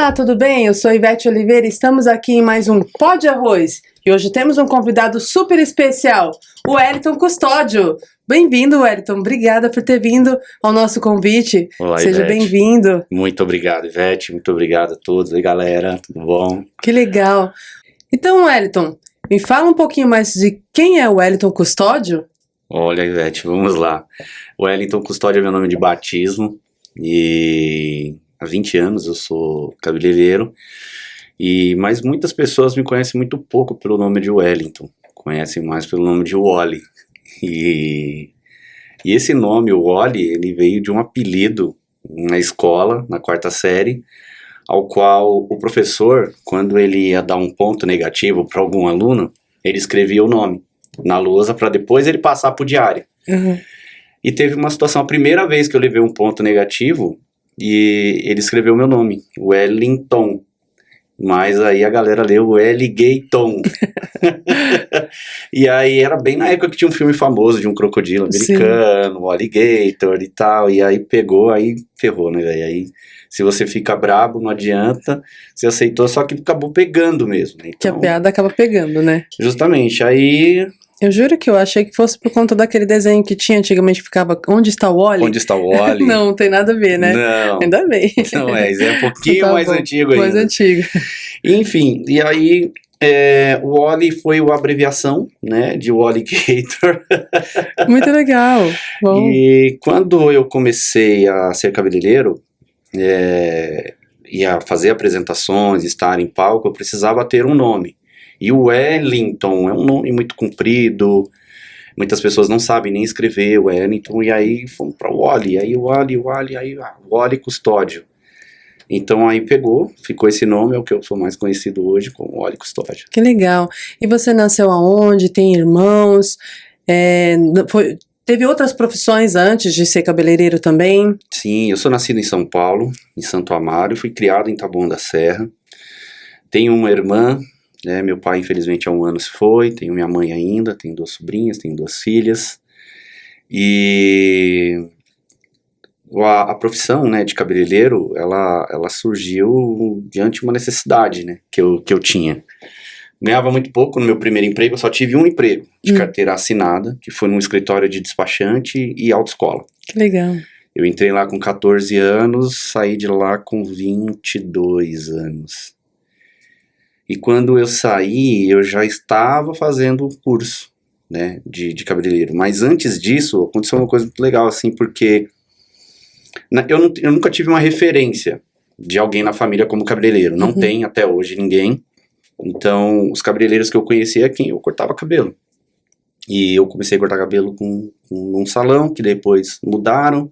Olá, tudo bem? Eu sou Ivete Oliveira e estamos aqui em mais um Pó de Arroz. E hoje temos um convidado super especial, o Wellington Custódio. Bem-vindo, Wellington. Obrigada por ter vindo ao nosso convite. Olá, Seja Ivete. bem-vindo. Muito obrigado, Ivete. Muito obrigado a todos. E galera, tudo bom? Que legal. Então, Wellington, me fala um pouquinho mais de quem é o Wellington Custódio? Olha, Ivete, vamos lá. Wellington Custódio é meu nome de batismo e há 20 anos eu sou cabeleireiro, mas muitas pessoas me conhecem muito pouco pelo nome de Wellington, conhecem mais pelo nome de Wally. E esse nome, o Wally, ele veio de um apelido na escola, na 4ª série, ao qual o professor, quando ele ia dar um ponto negativo para algum aluno, ele escrevia o nome na lousa para depois ele passar para o diário. Uhum. E teve uma situação, a primeira vez que eu levei um ponto negativo, e ele escreveu meu nome, Wellington. Mas aí a galera leu Welligayton. E aí era bem na época que tinha um filme famoso de um crocodilo americano, o Alligator e tal. E aí pegou, aí ferrou, né, velho? Aí se você fica brabo, não adianta. Você aceitou, só que acabou pegando mesmo. Né? Então, Que a piada acaba pegando, né? Justamente, aí... Eu juro que eu achei que fosse por conta daquele desenho que tinha antigamente, que ficava Onde está o Wally? Onde está o Wally? Não tem nada a ver, né? Não. Ainda bem. Não é, isso é um pouquinho Tá mais bom, antigo ainda. mais antigo. Enfim, e aí o Wally foi a abreviação, né, de Walligator. Muito legal. Bom. E quando eu comecei a ser cabeleireiro, e a fazer apresentações, estar em palco, eu precisava ter um nome. E o Wellington é um nome muito comprido, muitas pessoas não sabem nem escrever Wellington, e aí fomos para o Wally, aí o Wally Custódio. Então aí pegou, ficou esse nome, é o que eu sou mais conhecido hoje como Wally Custódio. Que legal. E você nasceu aonde? Tem irmãos? Teve outras profissões antes de ser cabeleireiro também? Sim, eu sou nascido em São Paulo, em Santo Amaro, fui criado em Taboão da Serra. Tenho uma irmã, né, meu pai infelizmente há 1 ano se foi, tenho minha mãe ainda, tenho 2 sobrinhas, tenho 2 filhas. E a profissão, né, de cabeleireiro, ela surgiu diante de uma necessidade, né, que eu tinha. Ganhava muito pouco no meu primeiro emprego, eu só tive um emprego de carteira assinada, que foi num escritório de despachante e autoescola. Que legal. Eu entrei lá com 14 anos, saí de lá com 22 anos. E quando eu saí, eu já estava fazendo o curso, né, de cabeleireiro. Mas antes disso, aconteceu uma coisa muito legal, assim, porque eu nunca tive uma referência de alguém na família como cabeleireiro. Não tem até hoje ninguém. Então, os cabeleireiros que eu conhecia é quem eu cortava cabelo. E eu comecei a cortar cabelo num salão, que depois mudaram.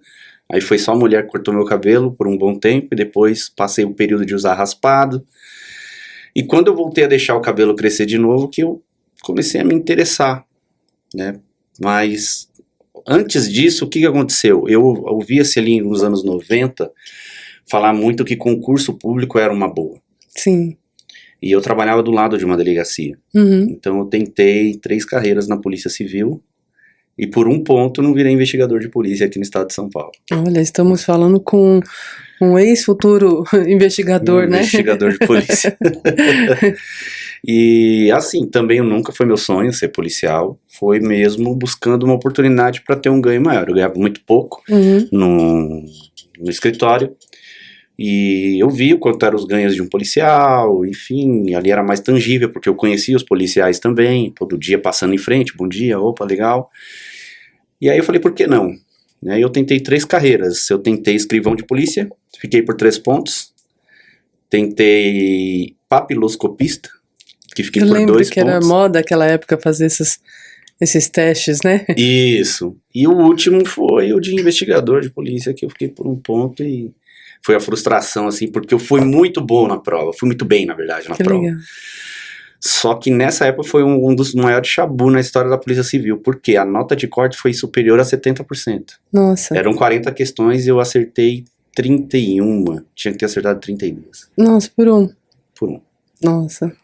Aí foi só a mulher que cortou meu cabelo por um bom tempo, e depois passei o período de usar raspado. E quando eu voltei a deixar o cabelo crescer de novo, que eu comecei a me interessar, né? Mas antes disso, o que aconteceu? Eu ouvia-se ali nos anos 90 falar muito que concurso público era uma boa. Sim. E eu trabalhava do lado de uma delegacia. Então eu tentei 3 carreiras na Polícia Civil e por um ponto não virei investigador de polícia aqui no estado de São Paulo. Olha, estamos falando com um ex-futuro investigador, né? Investigador de polícia. E assim, também nunca foi meu sonho ser policial, foi mesmo buscando uma oportunidade para ter um ganho maior. Eu ganhava muito pouco no escritório, e eu vi o quanto eram os ganhos de um policial, enfim, ali era mais tangível, porque eu conhecia os policiais também, todo dia passando em frente, bom dia, opa, legal. E aí eu falei, por que não? E aí eu tentei 3 carreiras, eu tentei escrivão de polícia, fiquei por 3 pontos, tentei papiloscopista, que fiquei por 2 pontos. Eu lembro que era moda naquela época fazer esses testes, né? Isso, e o último foi o de investigador de polícia, que eu fiquei por 1 ponto e foi a frustração, assim, porque eu fui muito bom na prova, fui muito bem, na verdade, na prova. Legal. Só que nessa época foi um dos maiores chabu na história da Polícia Civil, porque a nota de corte foi superior a 70%. Nossa. Eram 40 questões e eu acertei 31, tinha que ter acertado 32. Nossa, por 1. Por 1. Nossa.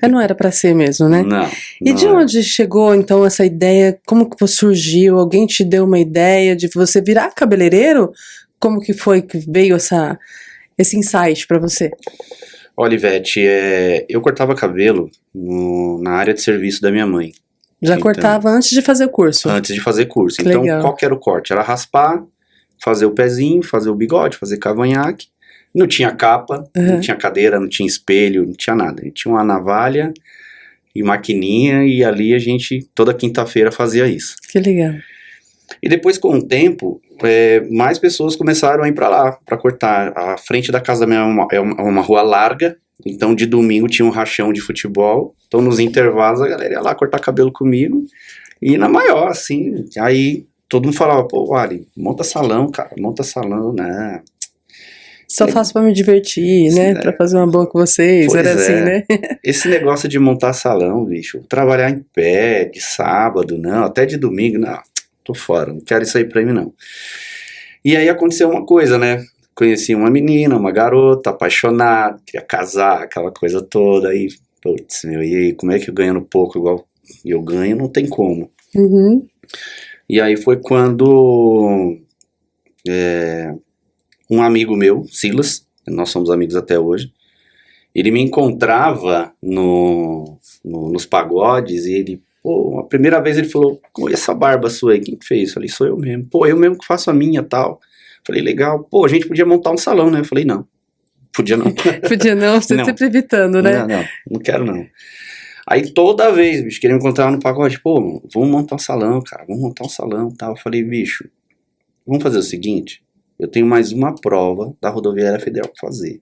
Não era pra ser mesmo, né? Não. E de onde chegou, então, essa ideia? Como que surgiu? Alguém te deu uma ideia de você virar cabeleireiro? Como que foi que veio esse insight pra você? Olha, Ivete, eu cortava cabelo na área de serviço da minha mãe. Já Então, cortava antes de fazer o curso? antes de fazer curso. Que Então, legal. qual que era o corte? Era raspar, fazer o pezinho, fazer o bigode, fazer cavanhaque. Não tinha capa, não tinha cadeira, não tinha espelho, não tinha nada. A gente tinha uma navalha e maquininha e ali a gente, toda quinta-feira, fazia isso. Que legal. E depois, com o tempo, mais pessoas começaram a ir pra lá, pra cortar. A frente da casa da minha mãe é uma rua larga, então de domingo tinha um rachão de futebol. Então nos intervalos a galera ia lá cortar cabelo comigo. E na maior, assim, aí todo mundo falava, pô, Ali, monta salão, cara, monta salão, né? Só faço pra me divertir, né? Pra fazer uma boa com vocês, Pois era assim, né? Esse negócio de montar salão, bicho, trabalhar em pé, de sábado, não, até de domingo, não, tô fora, não quero isso aí pra mim, não. E aí aconteceu uma coisa, né? Conheci uma menina, uma garota, apaixonada, queria casar, aquela coisa toda, aí, putz, meu, e aí, como é que eu ganhando pouco igual eu ganho? Não tem como. Uhum. E aí foi quando um amigo meu, Silas, nós somos amigos até hoje, ele me encontrava nos pagodes e ele, pô, a primeira vez ele falou, com essa barba sua aí, quem que fez? Eu falei, sou eu mesmo. Pô, eu mesmo que faço a minha, tal. Falei, legal. Pô, a gente podia montar um salão, né? Eu falei, não, podia não. Podia não, você Não. sempre evitando, né? Não quero não. Aí toda vez, bicho, queria me encontrar no pagode, pô, vamos montar um salão, cara, vamos montar um salão e tal. Eu falei, bicho, vamos fazer o seguinte, eu tenho mais uma prova da Rodoviária Federal pra fazer.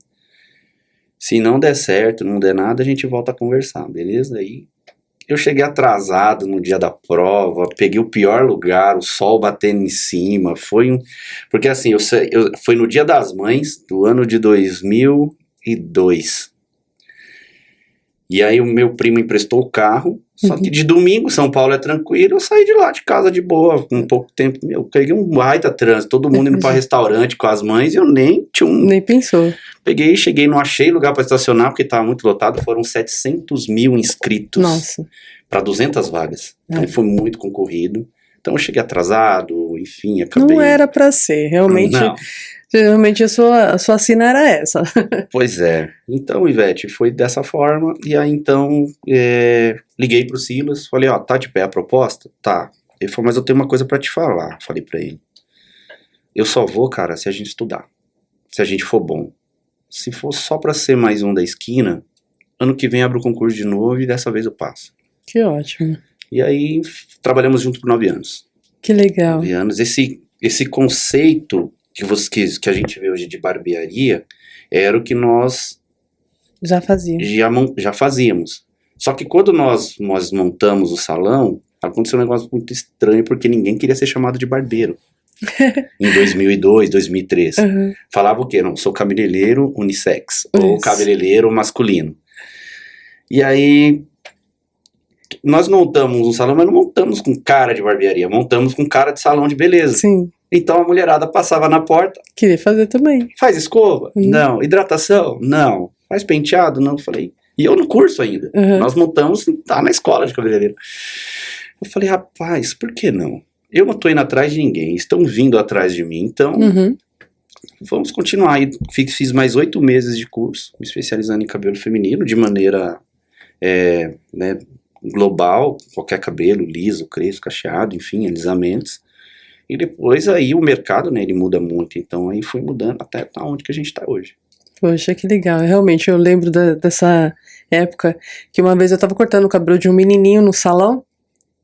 Se não der certo, não der nada, a gente volta a conversar, beleza? Aí eu cheguei atrasado no dia da prova, peguei o pior lugar, o sol batendo em cima, porque assim, foi no Dia das Mães do ano de 2002. E aí o meu primo emprestou o carro, só que de domingo, São Paulo é tranquilo, eu saí de lá de casa de boa, com pouco tempo, eu peguei um baita trânsito, todo mundo indo pra restaurante com as mães, e eu nem Nem pensou. Peguei, cheguei, não achei lugar pra estacionar, porque tava muito lotado, foram 700 mil inscritos. Nossa. Para 200 vagas. Então foi muito concorrido. Então eu cheguei atrasado, enfim, acabei... Não era pra ser, realmente. Não. Geralmente a sua sina era essa. Pois é. Então, Ivete, foi dessa forma. E aí, então, liguei pro Silas. Falei, ó, tá de pé a proposta? Tá. Ele falou, mas eu tenho uma coisa pra te falar. Falei pra ele. Eu só vou, cara, se a gente estudar. Se a gente for bom. Se for só pra ser mais um da esquina, ano que vem abro o concurso de novo e dessa vez eu passo. Que ótimo. E aí, trabalhamos junto por 9 anos. Que legal. 9 anos. Esse conceito que a gente vê hoje de barbearia era o que nós Já fazia. já fazíamos. Só que quando nós montamos o salão, aconteceu um negócio muito estranho, porque ninguém queria ser chamado de barbeiro. Em 2002, 2003. Uhum. Falava o quê? Não, sou cabeleireiro unissex. Ou cabeleireiro masculino. E aí, nós montamos um salão, mas não montamos com cara de barbearia, montamos com cara de salão de beleza. Sim. Então a mulherada passava na porta. Queria fazer também. Faz escova? Não. Hidratação? Não. Faz penteado? Não. Falei, e eu no curso ainda. Nós montamos, tá na escola de cabeleireiro. Eu falei, rapaz, por que não? Eu não tô indo atrás de ninguém, estão vindo atrás de mim, então vamos continuar. E fiz mais 8 meses de curso, me especializando em cabelo feminino, de maneira né, global, qualquer cabelo, liso, crespo, cacheado, enfim, alisamentos. E depois aí o mercado, né, ele muda muito, então aí foi mudando até onde que a gente tá hoje. Poxa, que legal. Realmente, eu lembro dessa época que uma vez eu tava cortando o cabelo de um menininho no salão,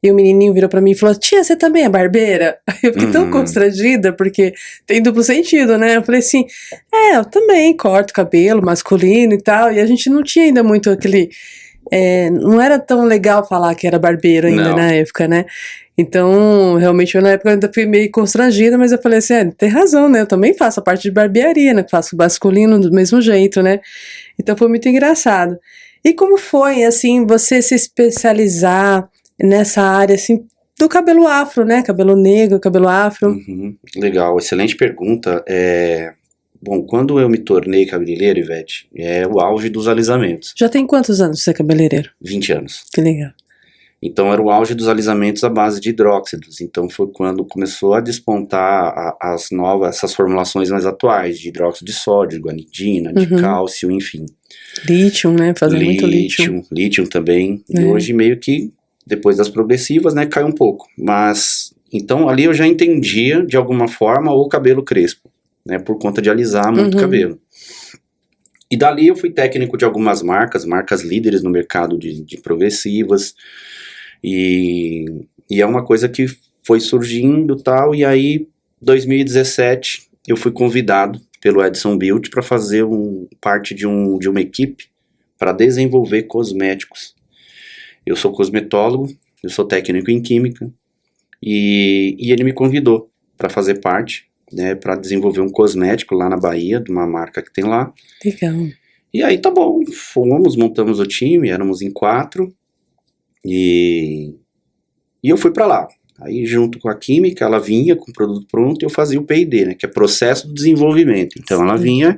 e o menininho virou pra mim e falou, tia, você também é barbeira? Aí eu fiquei tão constrangida, porque tem duplo sentido, né? Eu falei assim, eu também corto cabelo masculino e tal, e a gente não tinha ainda muito aquele... não era tão legal falar que era barbeiro ainda na época, né? Então, realmente, eu na época ainda fui meio constrangida, mas eu falei assim, tem razão, né? Eu também faço a parte de barbearia, né? Faço masculino do mesmo jeito, né? Então foi muito engraçado. E como foi, assim, você se especializar nessa área, assim, do cabelo afro, né? Cabelo negro, cabelo afro. Legal, excelente pergunta. Bom, quando eu me tornei cabeleireiro, Ivete, é o auge dos alisamentos. Já tem quantos anos você é cabeleireiro? 20 anos. Que legal. Então era o auge dos alisamentos à base de hidróxidos. Então foi quando começou a despontar essas formulações mais atuais, de hidróxido de sódio, de guanidina, de cálcio, enfim. Lítio, né? Fazer muito lítio. Lítio também. É. E hoje meio que, depois das progressivas, né, cai um pouco. Mas, então ali eu já entendia, de alguma forma, o cabelo crespo, né, por conta de alisar muito cabelo. E dali eu fui técnico de algumas marcas líderes no mercado de progressivas. E é uma coisa que foi surgindo e tal, e aí, 2017, eu fui convidado pelo Edson Beauty para fazer parte de uma equipe para desenvolver cosméticos. Eu sou cosmetólogo, eu sou técnico em química, e ele me convidou para fazer parte, né, para desenvolver um cosmético lá na Bahia, de uma marca que tem lá. Legal. E aí tá bom, montamos o time, éramos em 4, e eu fui para lá. Aí junto com a química, ela vinha com o produto pronto e eu fazia o P&D, né, que é processo de desenvolvimento. Então ela vinha,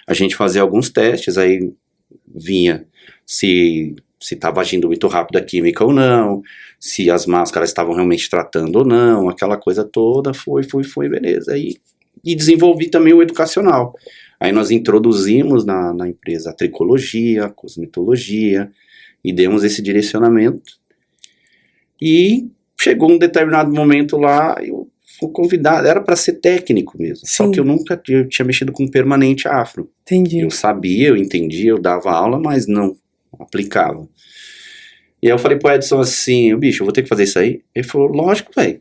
a gente fazia alguns testes, aí vinha se estava agindo muito rápido a química ou não, se as máscaras estavam realmente tratando ou não, aquela coisa toda, foi, beleza. E desenvolvi também o educacional. Aí nós introduzimos na empresa a tricologia, a cosmetologia, e demos esse direcionamento. E chegou um determinado momento lá, eu fui convidado, era para ser técnico mesmo. Sim. Só que eu tinha mexido com permanente afro. Entendi. Eu sabia, eu entendia, eu dava aula, mas não aplicava. E aí eu falei pro Edson assim, bicho, eu vou ter que fazer isso aí? Ele falou, lógico, velho.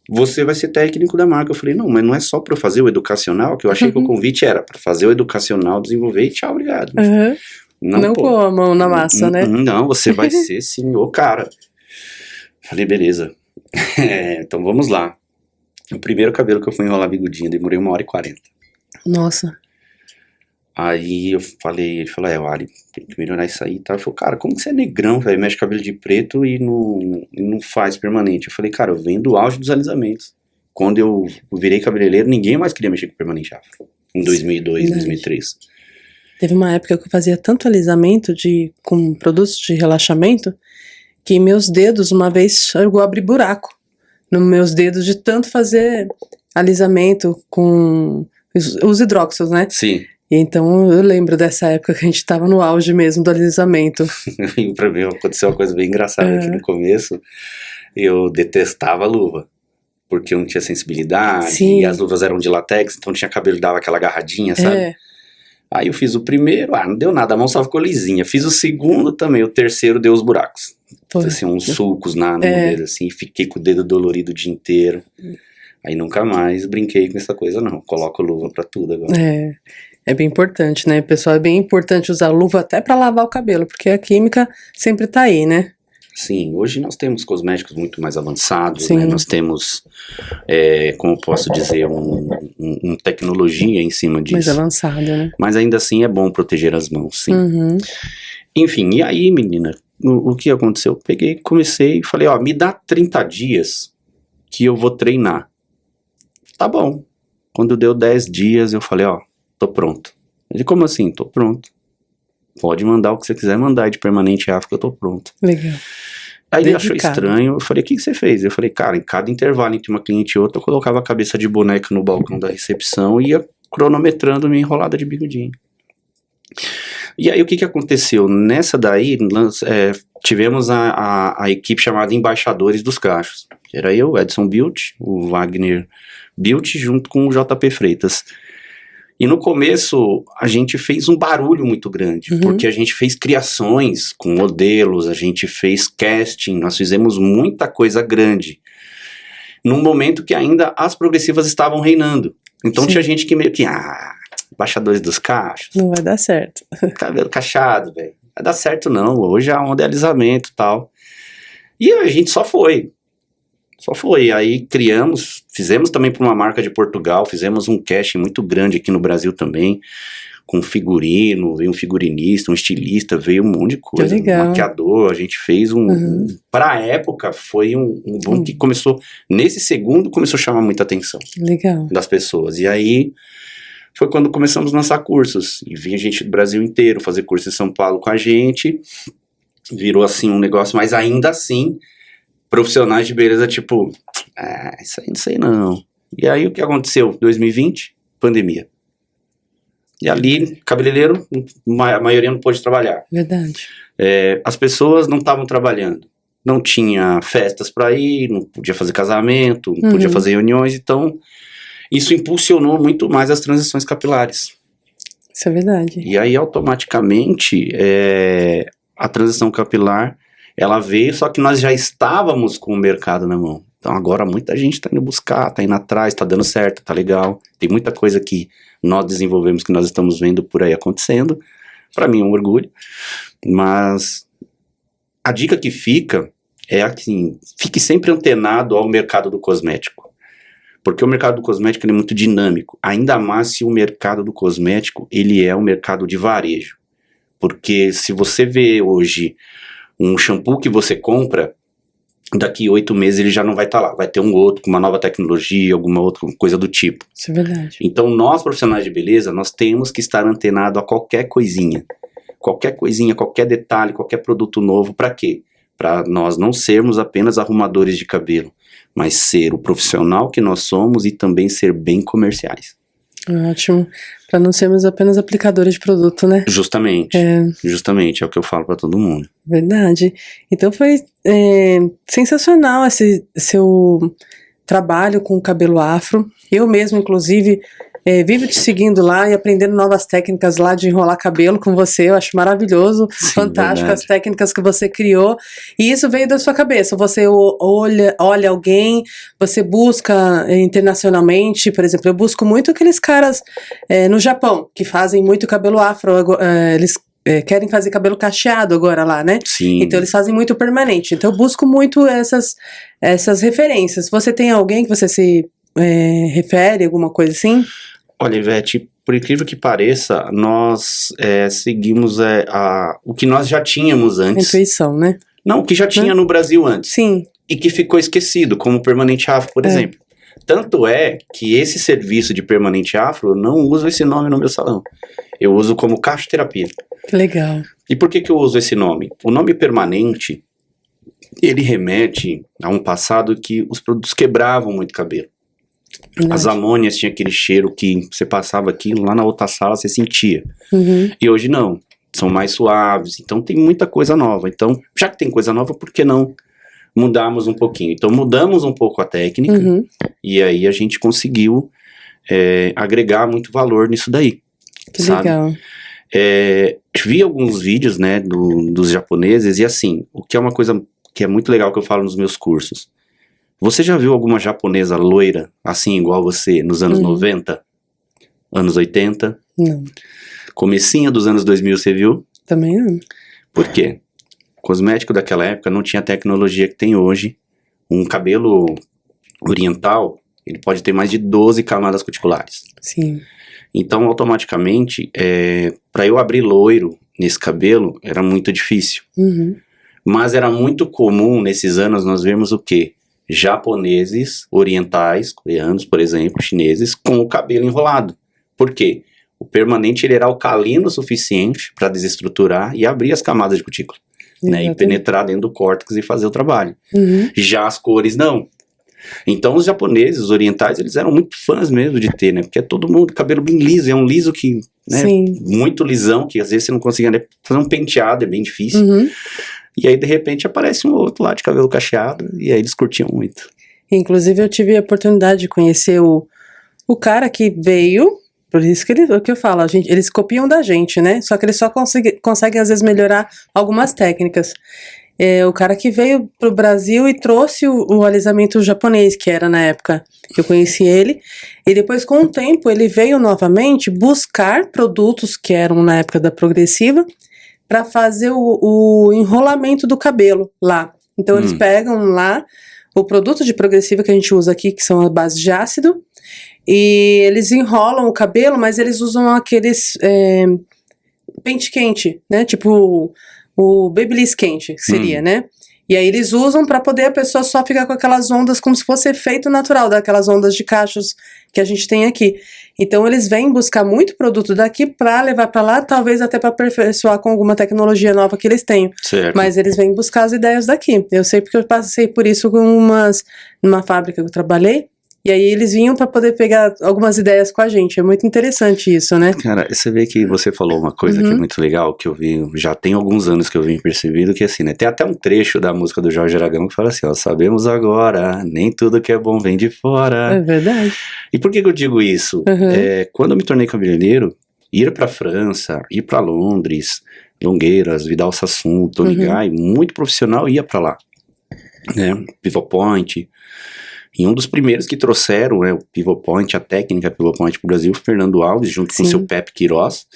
Você vai ser técnico da marca. Eu falei, não, mas não é só para eu fazer o educacional, que eu achei que o convite era para fazer o educacional, desenvolver e tchau, obrigado. Não pôr a mão na massa, né? Não, você vai ser sim, o cara. Falei, beleza. Então vamos lá. O primeiro cabelo que eu fui enrolar bigodinho, demorei 1h40. Nossa. Aí eu falei, ele falou, Wally, tem que melhorar isso aí e tal. Ele falou, cara, como que você é negrão, velho, mexe cabelo de preto e não faz permanente? Eu falei, cara, eu venho do auge dos alisamentos. Quando eu virei cabeleireiro, ninguém mais queria mexer com permanente afro. Em 2002, 2003. Teve uma época que eu fazia tanto alisamento com produtos de relaxamento que meus dedos, uma vez, chegou a abrir buraco nos meus dedos de tanto fazer alisamento com os hidróxidos, né? Sim. E então eu lembro dessa época que a gente tava no auge mesmo do alisamento. Pra mim aconteceu uma coisa bem engraçada aqui no começo. Eu detestava a luva, porque eu não tinha sensibilidade. Sim. E as luvas eram de latex, então tinha cabelo, dava aquela agarradinha, sabe? Aí eu fiz o primeiro, não deu nada, a mão só ficou lisinha. Fiz o segundo também, o terceiro deu os buracos. Assim, uns sulcos no dedo, assim, fiquei com o dedo dolorido o dia inteiro. Aí nunca mais brinquei com essa coisa, não. Coloco luva pra tudo agora. É bem importante, né, pessoal? É bem importante usar luva até pra lavar o cabelo, porque a química sempre tá aí, né? Sim, hoje nós temos cosméticos muito mais avançados, né? Nós temos, como posso dizer, uma tecnologia em cima disso. Mais avançada, né? Mas ainda assim é bom proteger as mãos, sim. Enfim, e aí, menina, o que aconteceu? Eu peguei, comecei e falei, me dá 30 dias que eu vou treinar. Tá bom. Quando deu 10 dias, eu falei, tô pronto. Ele, como assim? Tô pronto. Pode mandar o que você quiser mandar de permanente afro, eu tô pronto. Legal. Aí ele achou estranho, eu falei, o que você fez? Eu falei, cara, em cada intervalo entre uma cliente e outra, eu colocava a cabeça de boneca no balcão da recepção e ia cronometrando minha enrolada de bigodinho. E aí o que aconteceu? Nessa daí, tivemos a equipe chamada Embaixadores dos Cachos. Era eu, Edson Beauty, o Wagner Beauty, junto com o JP Freitas. E no começo a gente fez um barulho muito grande, porque a gente fez criações com modelos, a gente fez casting, nós fizemos muita coisa grande. Num momento que ainda as progressivas estavam reinando. Então tinha gente que meio que, Embaixadores dos Cachos. Não vai dar certo. Cabelo cachado, velho. Não vai dar certo não, hoje a onda é alisamento e tal. E a gente só foi. Aí fizemos também para uma marca de Portugal, fizemos um casting muito grande aqui no Brasil também, com figurino, veio um figurinista, um estilista, veio um monte de coisa, um maquiador, a gente fez pra época, foi um boom que começou, nesse segundo, começou a chamar muita atenção das pessoas, e aí foi quando começamos a lançar cursos, e vinha gente do Brasil inteiro fazer curso em São Paulo com a gente, Virou assim um negócio, mas ainda assim, profissionais de beleza, tipo, isso aí não sei não. E aí o que aconteceu? 2020, pandemia. E ali, cabeleireiro, a maioria não pôde trabalhar. Verdade. As pessoas não estavam trabalhando. Não tinha festas para ir, não podia fazer casamento, não podia fazer reuniões, então isso impulsionou muito mais as transições capilares. Isso é verdade. E aí, automaticamente, a transição capilar, ela veio, só que nós já estávamos com o mercado na mão. Então, agora muita gente está indo buscar, está indo atrás, está dando certo, tá legal. Tem muita coisa que nós desenvolvemos, que nós estamos vendo por aí acontecendo. Para mim é um orgulho. Mas a dica que fica é assim, fique sempre antenado ao mercado do cosmético. Porque o mercado do cosmético ele é muito dinâmico, ainda mais se o mercado do cosmético ele é um mercado de varejo. Porque se você vê hoje um shampoo que você compra, daqui 8 meses ele já não vai estar lá, vai ter um outro com uma nova tecnologia, alguma outra coisa do tipo. Isso é verdade. Então nós profissionais de beleza, nós temos que estar antenado a qualquer coisinha, qualquer detalhe, qualquer produto novo, para quê? Para nós não sermos apenas arrumadores de cabelo, mas ser o profissional que nós somos e também ser bem comerciais. Ótimo. Para não sermos apenas aplicadores de produto, né? Justamente. Justamente, é o que eu falo para todo mundo. Verdade. Então foi sensacional esse seu trabalho com o cabelo afro. Eu mesmo, inclusive, vivo te seguindo lá e aprendendo novas técnicas lá de enrolar cabelo com você. Eu acho maravilhoso, Sim, fantástico verdade. as técnicas que você criou. E isso veio da sua cabeça. Você olha alguém, você busca internacionalmente. Por exemplo, eu busco muito aqueles caras no Japão que fazem muito cabelo afro. Eles querem fazer cabelo cacheado agora lá, né? Sim. Então eles fazem muito permanente. Então eu busco muito essas referências. Você tem alguém que você se refere, alguma coisa assim? Olha, Ivete, por incrível que pareça, nós seguimos o que nós já tínhamos antes. Intuição, né? Não, o que já tinha no Brasil antes. Sim. E que ficou esquecido, como o permanente afro, por exemplo. Tanto é que esse serviço de permanente afro, eu não uso esse nome no meu salão. Eu uso como cachoterapia. Que legal. E por que eu uso esse nome? O nome permanente, ele remete a um passado que os produtos quebravam muito cabelo. Verdade. As amônias tinham aquele cheiro que você passava aquilo, lá na outra sala você sentia. Uhum. E hoje não, são mais suaves, então tem muita coisa nova. Então, já que tem coisa nova, por que não mudarmos um pouquinho? Então mudamos um pouco a técnica, e aí a gente conseguiu agregar muito valor nisso daí. Que sabe? legal. Vi alguns vídeos, né, dos japoneses, e assim, o que é uma coisa que é muito legal que eu falo nos meus cursos. Você já viu alguma japonesa loira, assim, igual você, nos anos 90? Anos 80? Não. Comecinho dos anos 2000, você viu? Também não. Por quê? O cosmético daquela época não tinha a tecnologia que tem hoje. Um cabelo oriental, ele pode ter mais de 12 camadas cuticulares. Sim. Então, automaticamente, para eu abrir loiro nesse cabelo, era muito difícil. Uhum. Mas era muito comum, nesses anos, nós vemos o quê? Japoneses, orientais, coreanos, por exemplo, chineses, com o cabelo enrolado. Por quê? O permanente ele era alcalino o suficiente para desestruturar e abrir as camadas de cutícula, né, e penetrar dentro do córtex e fazer o trabalho. Uhum. Já as cores não. Então os japoneses, os orientais, eles eram muito fãs mesmo de ter, né? Porque é todo mundo cabelo bem liso, é um liso que, né, muito lisão, que às vezes você não conseguia nem fazer um penteado, é bem difícil. Uhum. E aí de repente aparece um outro lá de cabelo cacheado, e aí eles curtiam muito. Inclusive eu tive a oportunidade de conhecer o cara que veio, por isso que o que eu falo, eles copiam da gente, né? Só que eles só conseguem às vezes melhorar algumas técnicas. O cara que veio pro Brasil e trouxe o alisamento japonês, que era na época que eu conheci ele, e depois com o tempo ele veio novamente buscar produtos que eram na época da progressiva para fazer o enrolamento do cabelo lá. Então eles pegam lá o produto de progressiva que a gente usa aqui, que são a base de ácido, e eles enrolam o cabelo, mas eles usam aqueles pente quente, né? Tipo o Babyliss quente, que seria, né? E aí eles usam para poder a pessoa só ficar com aquelas ondas como se fosse efeito natural, daquelas ondas de cachos que a gente tem aqui. Então eles vêm buscar muito produto daqui para levar para lá, talvez até para aperfeiçoar com alguma tecnologia nova que eles tenham. Certo. Mas eles vêm buscar as ideias daqui. Eu sei porque eu passei por isso numa fábrica que eu trabalhei. E aí eles vinham para poder pegar algumas ideias com a gente. É muito interessante isso, né? Cara, você vê que você falou uma coisa que é muito legal, que eu vi, já tem alguns anos que eu vim percebido, que assim, né, tem até um trecho da música do Jorge Aragão que fala assim, ó, sabemos agora, nem tudo que é bom vem de fora. É verdade. E por que eu digo isso? Quando eu me tornei cabeleireiro, ir pra França, ir pra Londres, Longueiras, Vidal Sassoon, Tony Guy, muito profissional ia pra lá, né, Pivot Point. E um dos primeiros que trouxeram, né, o Pivot Point, a técnica Pivot Point pro Brasil, o Fernando Alves, junto com o seu Pepe Queiroz,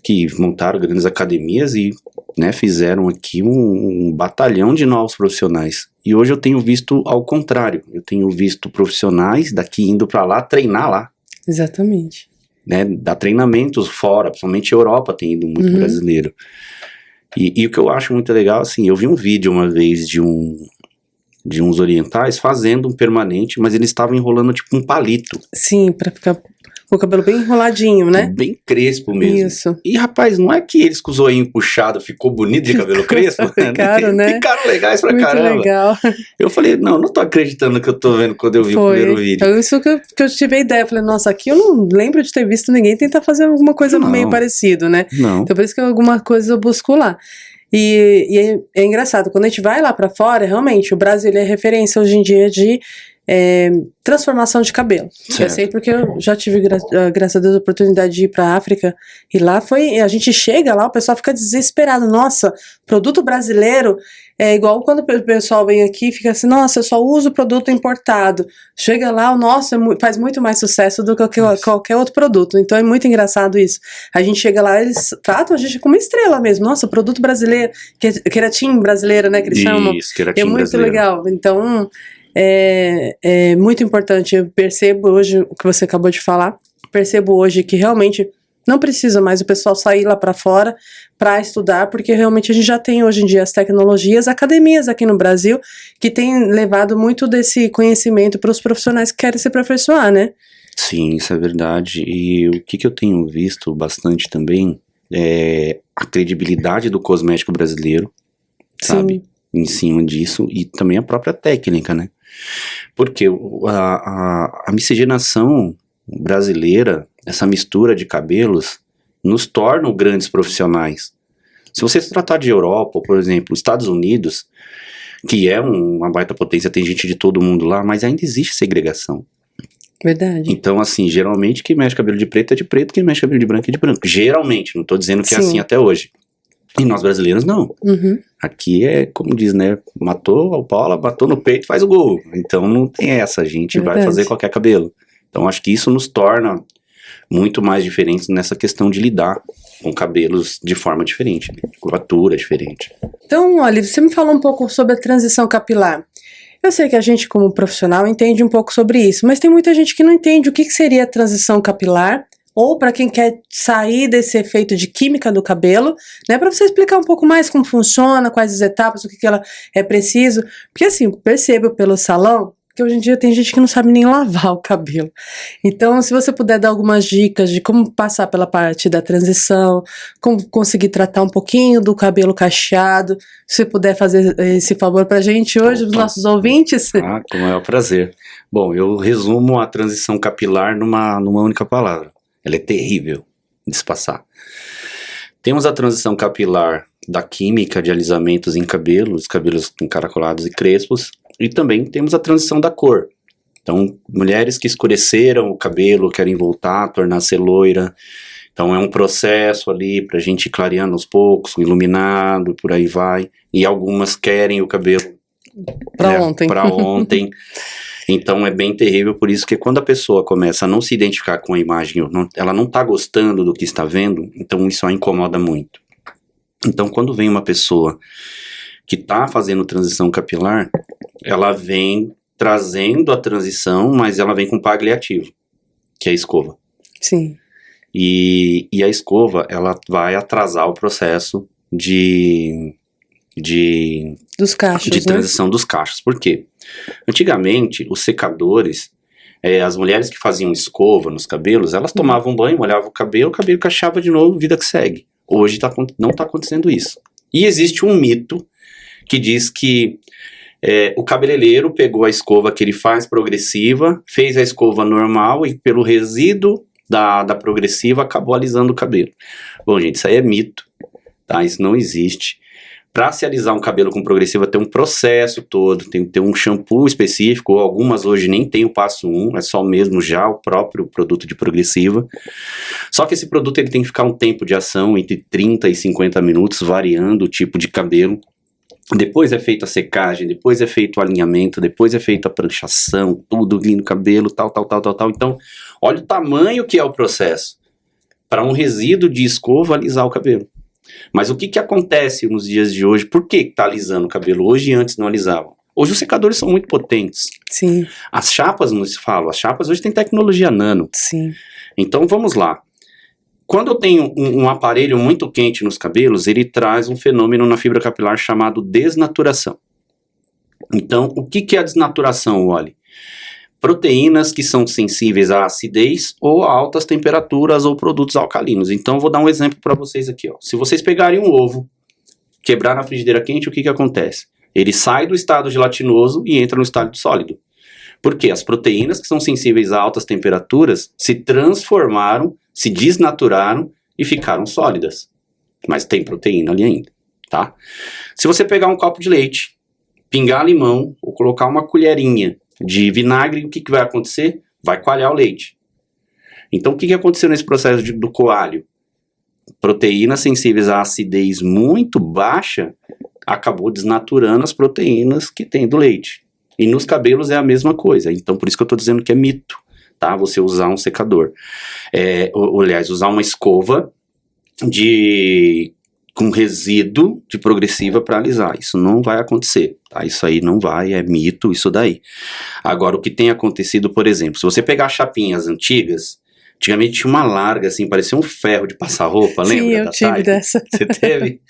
que montaram grandes academias e, né, fizeram aqui um batalhão de novos profissionais. E hoje eu tenho visto ao contrário, eu tenho visto profissionais daqui indo para lá treinar lá. Exatamente. Né, dar treinamentos fora, principalmente a Europa tem ido muito brasileiro. E o que eu acho muito legal, assim, eu vi um vídeo uma vez de uns orientais fazendo um permanente, mas eles estavam enrolando tipo um palito. Sim, pra ficar com o cabelo bem enroladinho, né? Bem crespo mesmo. Isso. E rapaz, não é que eles com o zoinho puxado ficou bonito de cabelo crespo? Ficaram, né? Ficaram legais pra muito caramba. Legal. Eu falei, não tô acreditando que eu tô vendo quando eu vi o primeiro vídeo. Foi isso que eu tive a ideia. Eu falei, nossa, aqui eu não lembro de ter visto ninguém tentar fazer alguma coisa meio parecido, né? Não. Então por isso que alguma coisa eu busco lá. E é engraçado, quando a gente vai lá pra fora, realmente, o Brasil ele é referência hoje em dia de transformação de cabelo. Certo. Eu sei porque eu já tive, graças a Deus, a oportunidade de ir pra África, e lá a gente chega lá, o pessoal fica desesperado, nossa, produto brasileiro é igual quando o pessoal vem aqui e fica assim, nossa, eu só uso produto importado. Chega lá, o nosso faz muito mais sucesso do que qualquer outro produto, então é muito engraçado isso. A gente chega lá, eles tratam a gente como estrela mesmo, nossa, produto brasileiro, queratin brasileira, né, que eles chamam. Isso, queratin é muito brasileiro. legal, então é muito importante. Eu percebo hoje o que você acabou de falar, percebo hoje que realmente não precisa mais o pessoal sair lá para fora para estudar, porque realmente a gente já tem hoje em dia as tecnologias, academias aqui no Brasil que têm levado muito desse conhecimento para os profissionais que querem se aperfeiçoar, né? Sim, isso é verdade. E o que eu tenho visto bastante também é a credibilidade do cosmético brasileiro, sabe? Em cima disso, e também a própria técnica, né? Porque a miscigenação brasileira, essa mistura de cabelos, nos tornam grandes profissionais. Se você se tratar de Europa, por exemplo, Estados Unidos, que é uma baita potência, tem gente de todo mundo lá, mas ainda existe segregação. Verdade. Então, assim, geralmente quem mexe cabelo de preto é de preto, quem mexe cabelo de branco é de branco. Geralmente, não tô dizendo que é assim até hoje. E nós brasileiros não. Aqui é, como diz, né, matou a Paula, bateu no peito, faz o gol. Então não tem essa, a gente vai fazer qualquer cabelo. Então acho que isso nos torna muito mais diferentes nessa questão de lidar com cabelos de forma diferente, né? Curvatura diferente. Então, olha, você me falou um pouco sobre a transição capilar. Eu sei que a gente, como profissional, entende um pouco sobre isso, mas tem muita gente que não entende o que seria a transição capilar, ou para quem quer sair desse efeito de química do cabelo, né, para você explicar um pouco mais como funciona, quais as etapas, o que ela é preciso, porque assim, percebo pelo salão que hoje em dia tem gente que não sabe nem lavar o cabelo. Então, se você puder dar algumas dicas de como passar pela parte da transição, como conseguir tratar um pouquinho do cabelo cacheado, se você puder fazer esse favor pra gente hoje, os nossos ouvintes. Ah, com o maior prazer. Bom, eu resumo a transição capilar numa única palavra. Ela é terrível de se passar. Temos a transição capilar da química de alisamentos em cabelos encaracolados e crespos, e também temos a transição da cor. Então, mulheres que escureceram o cabelo, querem voltar, tornar-se loira. Então, é um processo ali pra gente ir clareando aos poucos, iluminado, por aí vai. E algumas querem o cabelo pra ontem. Então é bem terrível, por isso que quando a pessoa começa a não se identificar com a imagem, ela não tá gostando do que está vendo, então isso a incomoda muito. Então quando vem uma pessoa que tá fazendo transição capilar, ela vem trazendo a transição, mas ela vem com paliativo, que é a escova. Sim. E a escova, ela vai atrasar o processo de Dos cachos, de transição dos cachos. Por quê? Antigamente, os secadores, as mulheres que faziam escova nos cabelos, elas tomavam banho, molhavam o cabelo cachava de novo, vida que segue. Hoje não está acontecendo isso. E existe um mito que diz que o cabeleireiro pegou a escova que ele faz progressiva, fez a escova normal e pelo resíduo da progressiva acabou alisando o cabelo. Bom, gente, isso aí é mito, tá? Isso não existe. Para se alisar um cabelo com progressiva tem um processo todo, tem que ter um shampoo específico, ou algumas hoje nem tem o passo 1, é só mesmo já o próprio produto de progressiva. Só que esse produto ele tem que ficar um tempo de ação entre 30 e 50 minutos, variando o tipo de cabelo. Depois é feita a secagem, depois é feito o alinhamento, depois é feita a pranchação, tudo lindo no cabelo, tal. Então, olha o tamanho que é o processo para um resíduo de escova alisar o cabelo. Mas o que acontece nos dias de hoje? Por que está alisando o cabelo hoje e antes não alisavam? Hoje os secadores são muito potentes. Sim. As chapas, não se fala, as chapas hoje têm tecnologia nano. Sim. Então vamos lá. Quando eu tenho um aparelho muito quente nos cabelos, ele traz um fenômeno na fibra capilar chamado desnaturação. Então, o que é a desnaturação, Wally? Proteínas que são sensíveis à acidez ou a altas temperaturas ou produtos alcalinos. Então, vou dar um exemplo para vocês aqui. Ó. Se vocês pegarem um ovo, quebrar na frigideira quente, o que acontece? Ele sai do estado gelatinoso e entra no estado sólido. Por quê? As proteínas que são sensíveis a altas temperaturas se transformaram, se desnaturaram e ficaram sólidas. Mas tem proteína ali ainda, tá? Se você pegar um copo de leite, pingar limão ou colocar uma colherinha de vinagre, o que vai acontecer? Vai coalhar o leite. Então, o que aconteceu nesse processo do coalho? Proteínas sensíveis à acidez muito baixa acabou desnaturando as proteínas que tem do leite. E nos cabelos é a mesma coisa. Então, por isso que eu estou dizendo que é mito, tá? Você usar um secador. Aliás, usar uma escova com resíduo de progressiva para alisar. Isso não vai acontecer, tá? Isso aí não vai, é mito isso daí. Agora, o que tem acontecido, por exemplo, se você pegar chapinhas antigas, antigamente tinha uma larga, assim, parecia um ferro de passar roupa, lembra? Sim, eu tive dessa. Você teve?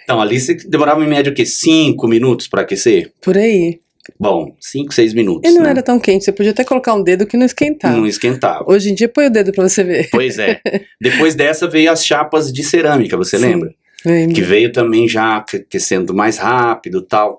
Então, ali você demorava em média o quê? 5 minutos para aquecer? Por aí. Bom, 5, 6 minutos. E não era tão quente, você podia até colocar um dedo que não esquentava. Não esquentava. Hoje em dia, põe o dedo pra você ver. Pois é. Depois dessa veio as chapas de cerâmica, você lembra? Lembro. Que veio também já aquecendo mais rápido, tal,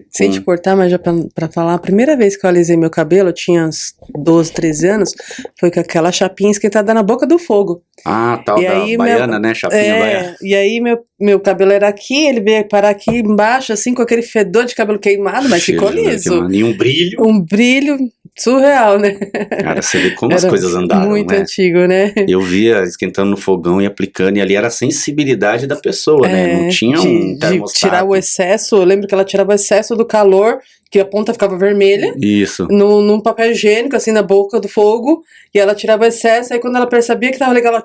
Sem te cortar, mas já pra falar, a primeira vez que eu alisei meu cabelo, eu tinha uns 12, 13 anos, foi com aquela chapinha esquentada na boca do fogo. Ah, tal, e da aí, baiana, né? Chapinha baiana. E aí meu cabelo era aqui, ele veio parar aqui embaixo, assim, com aquele fedor de cabelo queimado, mas ficou liso. E um brilho. Um brilho surreal, né? Cara, você vê como as coisas andaram, muito né? antigo, né? Eu via esquentando no fogão e aplicando, e ali era a sensibilidade da pessoa, né? Não tinha um termostato. De tirar o excesso, eu lembro que ela tirava o excesso do calor, que a ponta ficava vermelha. Isso. Num papel higiênico, assim, na boca do fogo, e ela tirava o excesso, aí quando ela percebia que tava legal, ela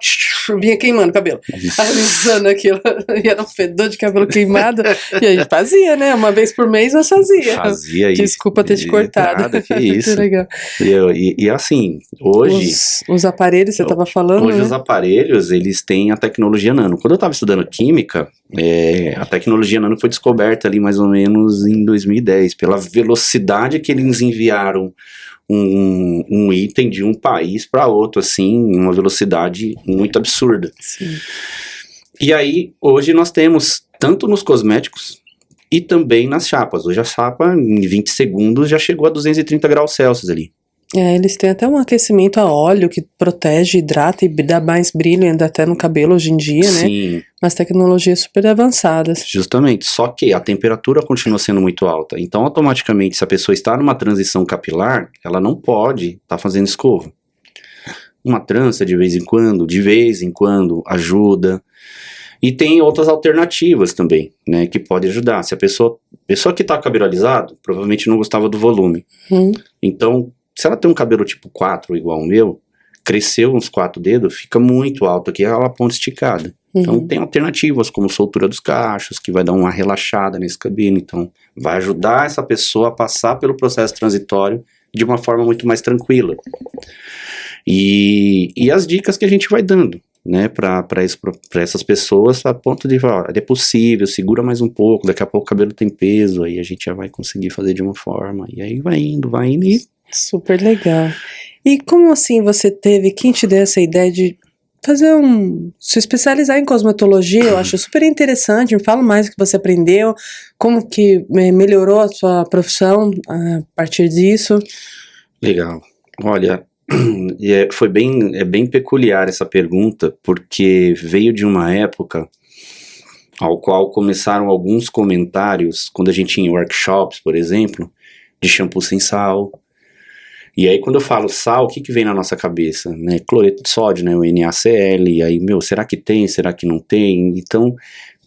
vinha queimando o cabelo. Alisando aquilo, e era um fedor de cabelo queimado, e a gente fazia, né? Uma vez por mês nós Fazia isso. Desculpa ter te cortado. Nada, que isso. Que legal. E assim, hoje... Os aparelhos, você tava falando, Hoje né? os aparelhos, eles têm a tecnologia nano. Quando eu estava estudando química, a tecnologia nano foi descoberta ali mais ou menos em 2010, pela velocidade que eles enviaram um item de um país para outro, assim, uma velocidade muito absurda. Sim. E aí, hoje nós temos, tanto nos cosméticos e também nas chapas. Hoje a chapa, em 20 segundos, já chegou a 230 graus Celsius ali. Eles têm até um aquecimento a óleo que protege, hidrata e dá mais brilho ainda até no cabelo hoje em dia, né? Sim. Mas tecnologias super avançadas. Justamente, só que a temperatura continua sendo muito alta. Então, automaticamente, se a pessoa está numa transição capilar, ela não pode estar fazendo escova. Uma trança de vez em quando, ajuda. E tem outras alternativas também, né, que pode ajudar. Se a pessoa que está com cabelo alisado, provavelmente não gostava do volume. Então, se ela tem um cabelo tipo 4, igual o meu, cresceu uns 4 dedos, fica muito alto aqui, ela ponta esticada. Então tem alternativas, como soltura dos cachos, que vai dar uma relaxada nesse cabelo. Então vai ajudar essa pessoa a passar pelo processo transitório de uma forma muito mais tranquila. E as dicas que a gente vai dando, né, para essas pessoas, a ponto de falar, é possível, segura mais um pouco, daqui a pouco o cabelo tem peso, aí a gente já vai conseguir fazer de uma forma, e aí vai indo e... Super legal. E como assim você teve, quem te deu essa ideia de se especializar em cosmetologia? Eu acho super interessante, me fala mais o que você aprendeu, como que melhorou a sua profissão a partir disso. Legal. Olha, é bem peculiar essa pergunta, porque veio de uma época ao qual começaram alguns comentários, quando a gente tinha workshops, por exemplo, de shampoo sem sal. E aí, quando eu falo sal, o que vem na nossa cabeça? Né? Cloreto de sódio, né? O NaCl, e aí, será que tem? Será que não tem? Então,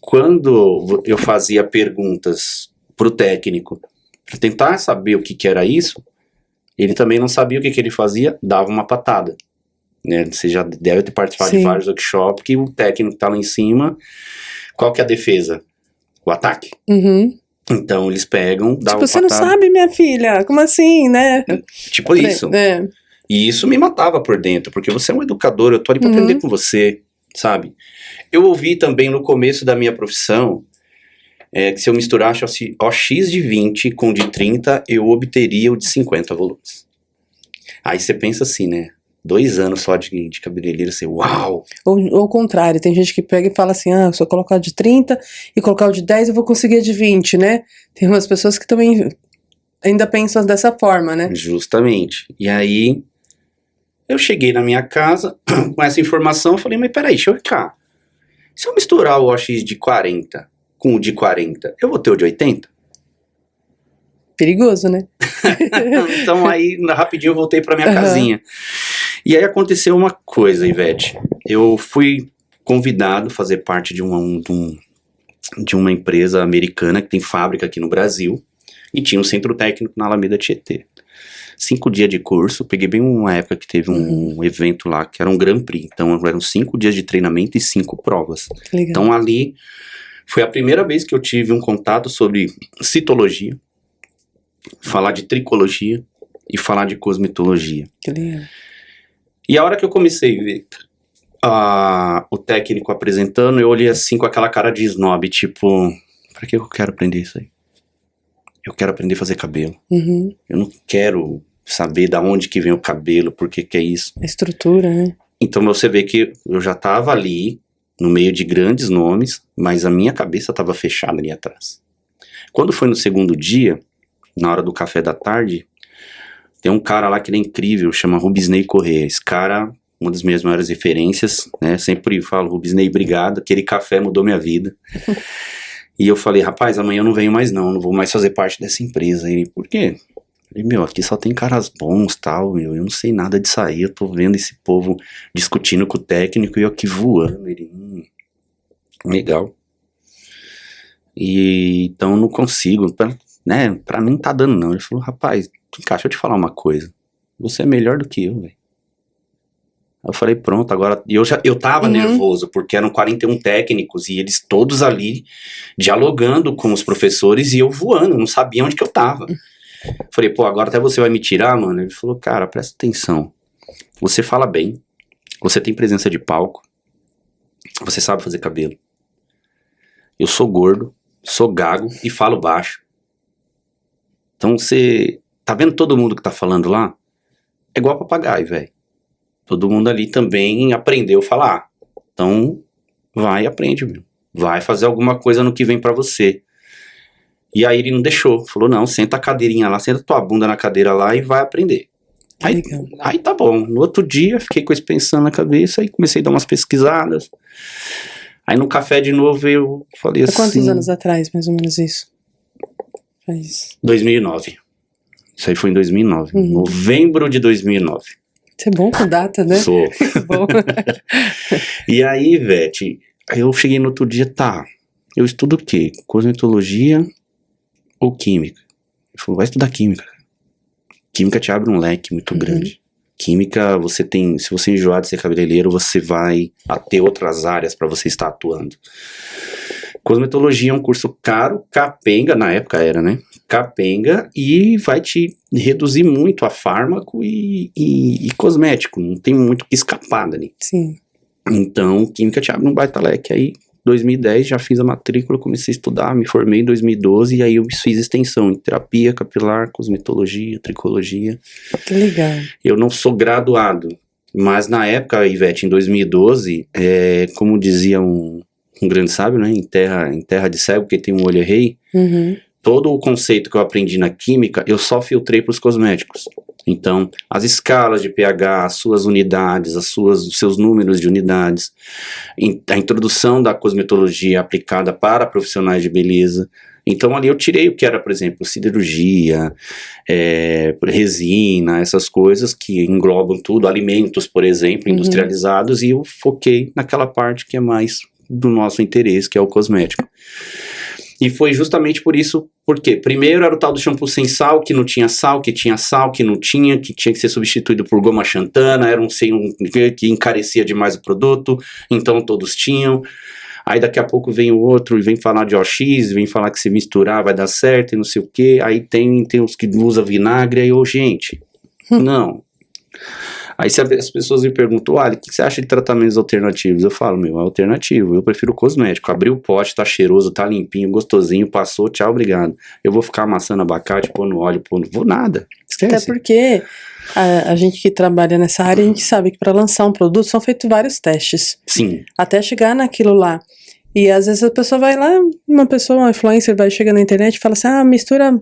quando eu fazia perguntas pro técnico, para tentar saber o que era isso, ele também não sabia o que ele fazia, dava uma patada. Né? Você já deve ter participado de vários workshops, que o técnico tá lá em cima, qual que é a defesa? O ataque. Uhum. Então eles pegam, dão uma patada. Você não sabe, minha filha, como assim, né? Tipo isso. E isso me matava por dentro, porque você é um educador, eu tô ali pra aprender com você, sabe? Eu ouvi também no começo da minha profissão, que se eu misturasse OX de 20 com o de 30, eu obteria o de 50 volumes. Aí você pensa assim, né? 2 anos só de cabeleireiro, você, uau! Ou ao contrário, tem gente que pega e fala assim, se eu colocar o de 30 e colocar o de 10, eu vou conseguir a de 20, né? Tem umas pessoas que também ainda pensam dessa forma, né? Justamente. E aí, eu cheguei na minha casa com essa informação, eu falei, mas peraí, deixa eu ver cá. Se eu misturar o OX de 40 com o de 40, eu vou ter o de 80? Perigoso, né? Então aí, rapidinho, eu voltei pra minha casinha. E aí aconteceu uma coisa, Ivete. Eu fui convidado a fazer parte de uma empresa americana que tem fábrica aqui no Brasil e tinha um centro técnico na Alameda Tietê. 5 dias de curso, peguei bem uma época que teve um evento lá que era um Grand Prix, então eram 5 dias de treinamento e 5 provas. Legal. Então ali foi a primeira vez que eu tive um contato sobre citologia, falar de tricologia e falar de cosmetologia. Que legal. E a hora que eu comecei a ver o técnico apresentando, eu olhei assim com aquela cara de snob, tipo, pra que eu quero aprender isso aí? Eu quero aprender a fazer cabelo. Eu não quero saber da onde que vem o cabelo, por que é isso. A estrutura, né? Então você vê que eu já tava ali, no meio de grandes nomes, mas a minha cabeça tava fechada ali atrás. Quando foi no segundo dia, na hora do café da tarde, tem um cara lá que ele é incrível, chama Rubisney Corrêa. Esse cara, uma das minhas maiores referências, né? Sempre falo, Rubisney, obrigado, aquele café mudou minha vida. E eu falei, rapaz, amanhã eu não venho mais não vou mais fazer parte dessa empresa. Ele, por quê? Eu falei, aqui só tem caras bons, tal, eu não sei nada disso aí, eu tô vendo esse povo discutindo com o técnico e eu aqui voando. Ele, legal. E então eu não consigo, né, pra mim não tá dando não. Ele falou, rapaz, deixa eu te falar uma coisa, você é melhor do que eu, velho. Eu falei, pronto, agora, eu tava nervoso, porque eram 41 técnicos, e eles todos ali, dialogando com os professores, e eu voando, eu não sabia onde que eu tava. Falei, agora até você vai me tirar, mano? Ele falou, cara, presta atenção, você fala bem, você tem presença de palco, você sabe fazer cabelo. Eu sou gordo, sou gago e falo baixo. Então você tá vendo todo mundo que tá falando lá? É igual papagaio, velho. Todo mundo ali também aprendeu a falar. Então, vai e aprende, meu. Vai fazer alguma coisa no que vem pra você. E aí ele não deixou. Falou, não, senta a cadeirinha lá, senta tua bunda na cadeira lá e vai aprender. Aí tá bom. No outro dia, fiquei com isso pensando na cabeça e comecei a dar umas pesquisadas. Aí no café de novo eu falei assim... Há quantos anos atrás, mais ou menos isso? Faz... 2009. Isso aí foi em 2009. Novembro de 2009. Você é bom com data, né? Sou. Bom. E aí, Vete, aí eu cheguei no outro dia, eu estudo o quê? Cosmetologia ou química? Ele falou, vai estudar química. Química te abre um leque muito grande. Química, se você enjoar de ser cabeleireiro, você vai ter outras áreas para você estar atuando. Cosmetologia é um curso caro, capenga, na época era, né? Capenga, e vai te reduzir muito a fármaco e cosmético, não tem muito o que escapar dali. Sim. Então, química te abre um baita leque. Aí, 2010, já fiz a matrícula, comecei a estudar, me formei em 2012, e aí eu fiz extensão em terapia capilar, cosmetologia, tricologia. Que legal. Eu não sou graduado, mas na época, Ivete, em 2012, como dizia um grande sábio, né, em terra de cego, porque tem um olho errei, todo o conceito que eu aprendi na química, eu só filtrei para os cosméticos. Então, as escalas de pH, as suas unidades, os seus números de unidades, a introdução da cosmetologia aplicada para profissionais de beleza. Então, ali eu tirei o que era, por exemplo, siderurgia, resina, essas coisas que englobam tudo, alimentos, por exemplo, industrializados, e eu foquei naquela parte que é mais do nosso interesse, que é o cosmético. E foi justamente por isso, porque primeiro era o tal do shampoo sem sal, que não tinha sal, que tinha sal, que não tinha, que tinha que ser substituído por goma xantana, era que encarecia demais o produto, então todos tinham. Aí daqui a pouco vem o outro e vem falar de OX, vem falar que se misturar vai dar certo e não sei o que. Aí tem os que usam vinagre, aí gente, não. Aí se as pessoas me perguntam, o que você acha de tratamentos alternativos? Eu falo, é alternativo, eu prefiro cosmético. Abri o pote, tá cheiroso, tá limpinho, gostosinho, passou, tchau, obrigado. Eu vou ficar amassando abacate, pôr no óleo, vou nada. Esquece. Até porque a gente que trabalha nessa área, a gente sabe que para lançar um produto são feitos vários testes. Sim. Até chegar naquilo lá. E às vezes a pessoa vai lá, uma influencer vai chegar na internet e fala assim, mistura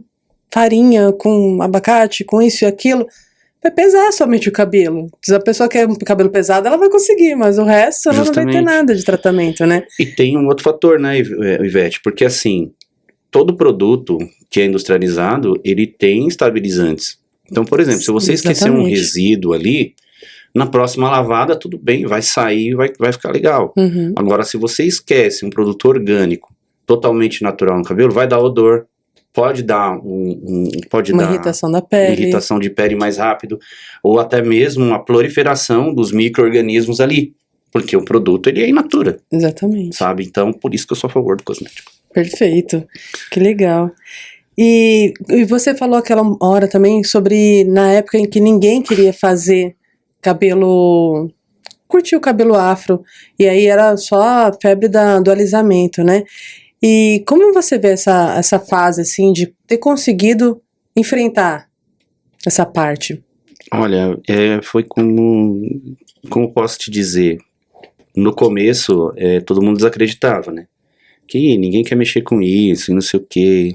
farinha com abacate, com isso e aquilo. Vai pesar somente o cabelo. Se a pessoa quer um cabelo pesado, ela vai conseguir, mas o resto ela não vai ter nada de tratamento, né? E tem um outro fator, né, Ivete? Porque assim, todo produto que é industrializado, ele tem estabilizantes. Então, por exemplo, se você esquecer um resíduo ali, na próxima lavada, tudo bem, vai sair, vai ficar legal. Agora, se você esquece um produto orgânico, totalmente natural no cabelo, vai dar odor. Pode dar uma irritação da pele. Uma irritação de pele mais rápido, ou até mesmo uma proliferação dos micro-organismos ali, porque o produto ele é in natura. Exatamente. Sabe? Então, por isso que eu sou a favor do cosmético. Perfeito. Que legal. E você falou aquela hora também sobre, na época em que ninguém queria fazer curtir o cabelo afro, e aí era só a febre do alisamento, né? E como você vê essa fase, assim, de ter conseguido enfrentar essa parte? Olha, foi como posso te dizer, no começo todo mundo desacreditava, né? Que ninguém quer mexer com isso, e não sei o quê.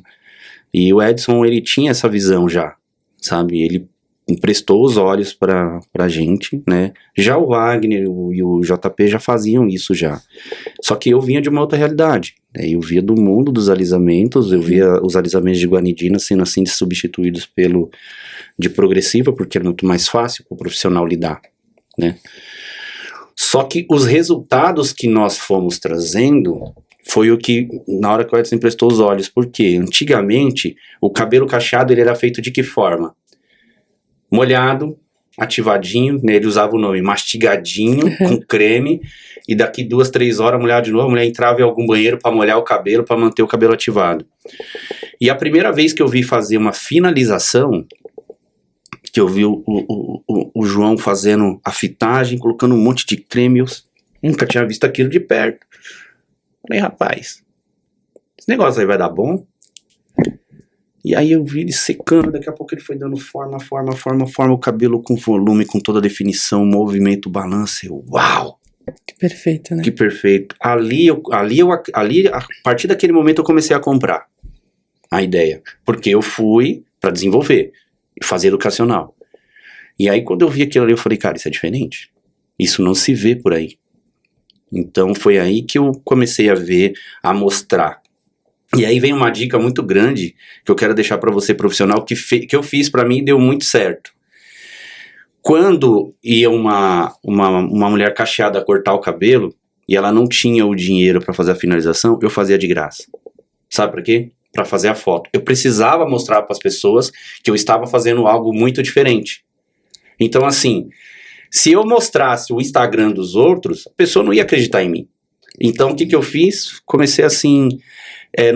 E o Edson, ele tinha essa visão já, sabe? Ele emprestou os olhos pra gente, né? Já o Wagner e o JP já faziam isso já. Só que eu vinha de uma outra realidade, né? Eu via do mundo dos alisamentos, eu via os alisamentos de guanidina sendo assim substituídos de progressiva, porque era muito mais fácil para o profissional lidar, né? Só que os resultados que nós fomos trazendo foi o que, na hora que o Edson emprestou os olhos, porque antigamente o cabelo cacheado ele era feito de que forma? Molhado, ativadinho, né, ele usava o nome mastigadinho, com creme, e daqui 2, 3 horas a mulher entrava em algum banheiro para molhar o cabelo, para manter o cabelo ativado. E a primeira vez que eu vi fazer uma finalização, que eu vi o João fazendo a fitagem, colocando um monte de creme, eu nunca tinha visto aquilo de perto. Falei, rapaz, esse negócio aí vai dar bom? E aí eu vi ele secando, daqui a pouco ele foi dando forma, o cabelo com volume, com toda a definição, movimento, balanço, uau! Que perfeito, né? Que perfeito. Ali, a partir daquele momento eu comecei a comprar a ideia, porque eu fui para desenvolver, fazer educacional. E aí quando eu vi aquilo ali, eu falei, cara, isso é diferente. Isso não se vê por aí. Então foi aí que eu comecei a ver, a mostrar. E aí vem uma dica muito grande que eu quero deixar para você profissional, que eu fiz para mim e deu muito certo. Quando ia uma mulher cacheada cortar o cabelo e ela não tinha o dinheiro para fazer a finalização, eu fazia de graça. Sabe por quê? Para fazer a foto. Eu precisava mostrar para as pessoas que eu estava fazendo algo muito diferente. Então assim, se eu mostrasse o Instagram dos outros, a pessoa não ia acreditar em mim. Então, o que que eu fiz? Comecei assim,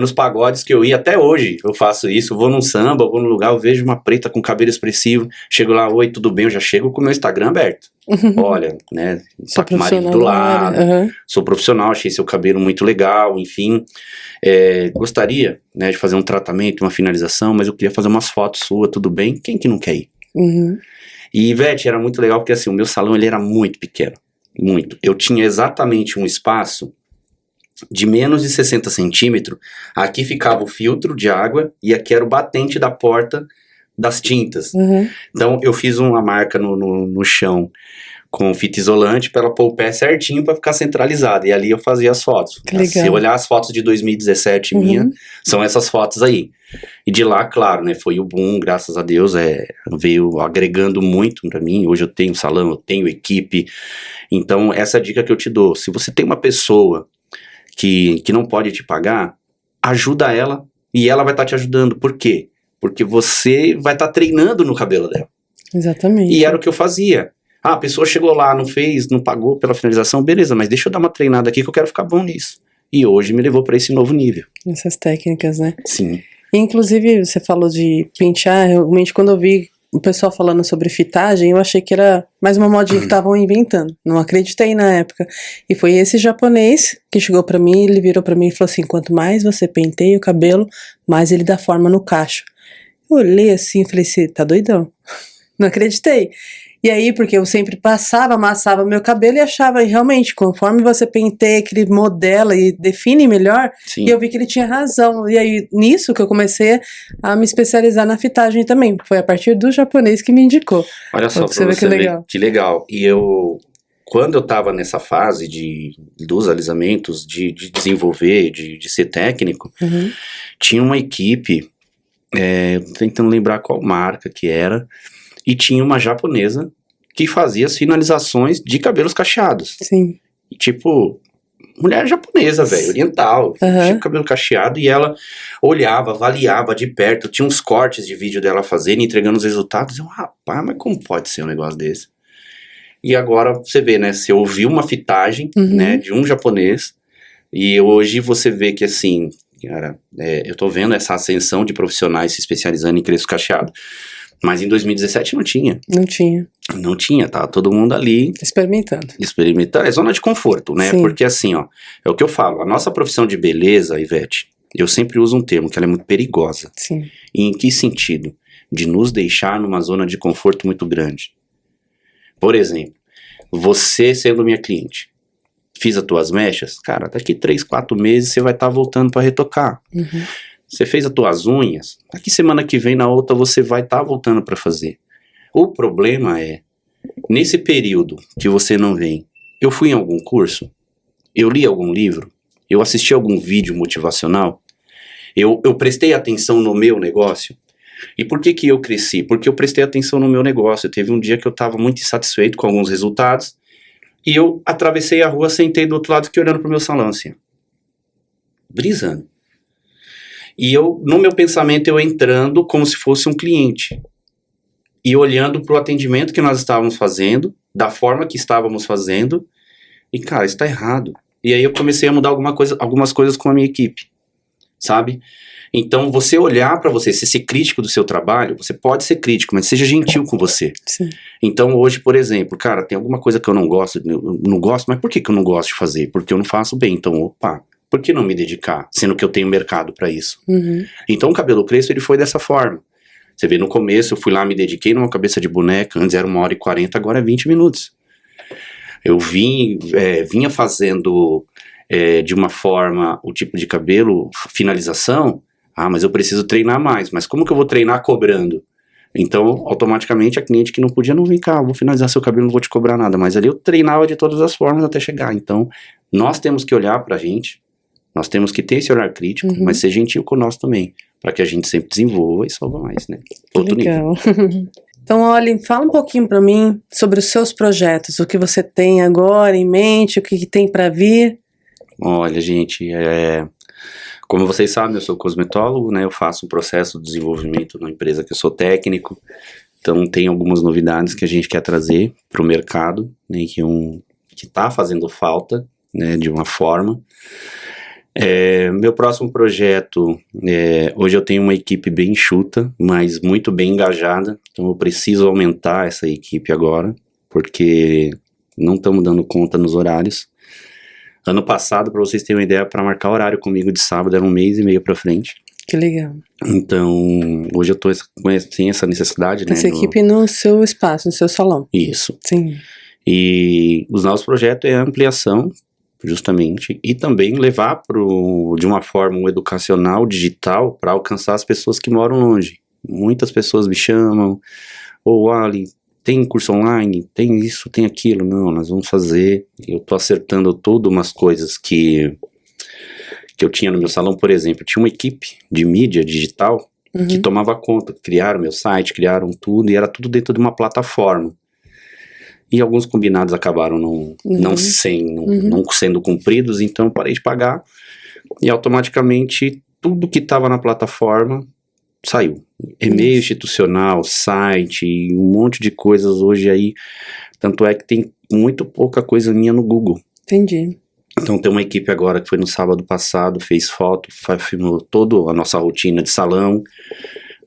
nos pagodes que eu ia, até hoje eu faço isso, eu vou num samba, eu vou num lugar, eu vejo uma preta com cabelo expressivo, chego lá, oi, tudo bem? Eu já chego com o meu Instagram aberto. Olha, né, tá com o marido do lado, sou profissional, achei seu cabelo muito legal, enfim, gostaria, né, de fazer um tratamento, uma finalização, mas eu queria fazer umas fotos suas, tudo bem? Quem que não quer ir? E, Ivete, era muito legal porque assim, o meu salão ele era muito pequeno, muito. Eu tinha exatamente um espaço de menos de 60 centímetros, aqui ficava o filtro de água e aqui era o batente da porta das tintas. Então eu fiz uma marca no chão com fita isolante para ela pôr o pé certinho para ficar centralizada, e ali eu fazia as fotos. Se eu olhar as fotos de 2017 minha, são essas fotos aí. E de lá, claro, né, foi o boom, graças a Deus, veio agregando muito para mim. Hoje eu tenho salão, eu tenho equipe. Então essa é a dica que eu te dou. Se você tem uma pessoa que não pode te pagar, ajuda ela e ela vai estar te ajudando. Por quê? Porque você vai estar treinando no cabelo dela. Exatamente. E era o que eu fazia. A pessoa chegou lá, não fez, não pagou pela finalização, beleza, mas deixa eu dar uma treinada aqui que eu quero ficar bom nisso. E hoje me levou para esse novo nível. Essas técnicas, né? Sim. Inclusive, você falou de pentear, realmente quando eu vi o pessoal falando sobre fitagem, eu achei que era mais uma modinha que estavam inventando. Não acreditei na época. E foi esse japonês que chegou pra mim, ele virou pra mim e falou assim, quanto mais você penteia o cabelo, mais ele dá forma no cacho. Eu olhei assim e falei, você tá doidão? Não acreditei. E aí, porque eu sempre passava, amassava meu cabelo e achava, realmente, conforme você penteia, que ele modela e define melhor, Sim. E eu vi que ele tinha razão. E aí, nisso que eu comecei a me especializar na fitagem também. Foi a partir do japonês que me indicou. Olha só, pra você ver que legal. E quando eu tava nessa fase dos alisamentos, de desenvolver, de ser técnico, tinha uma equipe, tentando lembrar qual marca que era, e tinha uma japonesa que fazia as finalizações de cabelos cacheados. Sim. E, tipo, mulher japonesa, velho, oriental, tinha cabelo cacheado, e ela olhava, avaliava de perto, tinha uns cortes de vídeo dela fazendo, entregando os resultados. Eu, rapaz, mas como pode ser um negócio desse? E agora você vê, né, você ouviu uma fitagem, né, de um japonês, e hoje você vê que, assim, cara, eu tô vendo essa ascensão de profissionais se especializando em crespo cacheado. Mas em 2017 não tinha. Não tinha, tava todo mundo ali experimentando, é zona de conforto, né? Sim. Porque assim, ó, é o que eu falo, a nossa profissão de beleza, Ivete, eu sempre uso um termo que ela é muito perigosa. Sim. E em que sentido? De nos deixar numa zona de conforto muito grande. Por exemplo, você sendo minha cliente, fiz as tuas mechas, cara, daqui 3, 4 meses você vai estar voltando para retocar. Você fez as tuas unhas, daqui semana que vem, na outra, você vai estar voltando para fazer. O problema é, nesse período que você não vem, eu fui em algum curso? Eu li algum livro? Eu assisti algum vídeo motivacional? Eu prestei atenção no meu negócio? E por que eu cresci? Porque eu prestei atenção no meu negócio. Teve um dia que eu estava muito insatisfeito com alguns resultados, e eu atravessei a rua, sentei do outro lado, fiquei olhando pro meu salão assim, brisando. E no meu pensamento, eu entrando como se fosse um cliente. E olhando pro atendimento que nós estávamos fazendo, da forma que estávamos fazendo, e cara, isso tá errado. E aí eu comecei a mudar algumas coisas com a minha equipe, sabe? Então, você olhar pra você, ser crítico do seu trabalho, você pode ser crítico, mas seja gentil com você. Sim. Então, hoje, por exemplo, cara, tem alguma coisa que eu não gosto, mas por que eu não gosto de fazer? Porque eu não faço bem, então, opa, por que não me dedicar, sendo que eu tenho mercado para isso? Então o cabelo crespo, ele foi dessa forma. Você vê, no começo eu fui lá, me dediquei numa cabeça de boneca, antes era 1h40, agora é 20 minutos. Eu vinha fazendo de uma forma o tipo de cabelo, finalização, mas eu preciso treinar mais, mas como que eu vou treinar cobrando? Então, automaticamente, a cliente que não podia, não vem cá, vou finalizar seu cabelo, não vou te cobrar nada, mas ali eu treinava de todas as formas até chegar. Então, nós temos que olhar pra gente, nós temos que ter esse olhar crítico, mas ser gentil com nós também, para que a gente sempre desenvolva e salva mais, né? Outro legal. Então, olha, fala um pouquinho para mim sobre os seus projetos, o que você tem agora em mente, o que tem para vir. Olha, gente, como vocês sabem, eu sou cosmetólogo, né? Eu faço um processo de desenvolvimento na empresa que eu sou técnico, então tem algumas novidades que a gente quer trazer para o mercado, né? Que tá fazendo falta, né, de uma forma. Meu próximo projeto, hoje eu tenho uma equipe bem enxuta, mas muito bem engajada, então eu preciso aumentar essa equipe agora, porque não estamos dando conta nos horários. Ano passado, para vocês terem uma ideia, para marcar horário comigo de sábado era 1 mês e meio para frente. Que legal. Então, hoje eu tô sem essa necessidade, né? Essa equipe no seu espaço, no seu salão. Isso. Sim. E os nossos projetos é a ampliação, justamente, e também levar de uma forma educacional, digital, para alcançar as pessoas que moram longe. Muitas pessoas me chamam, Ali, tem curso online, tem isso, tem aquilo. Não, nós vamos fazer. Eu tô acertando tudo, umas coisas que eu tinha no meu salão, por exemplo. Tinha uma equipe de mídia digital que tomava conta, criaram meu site, criaram tudo, e era tudo dentro de uma plataforma. E alguns combinados acabaram não sendo cumpridos, então eu parei de pagar, e automaticamente tudo que estava na plataforma saiu. E-mail institucional, site, um monte de coisas hoje aí, tanto é que tem muito pouca coisa minha no Google. Entendi. Então tem uma equipe agora que foi no sábado passado, fez foto, filmou toda a nossa rotina de salão,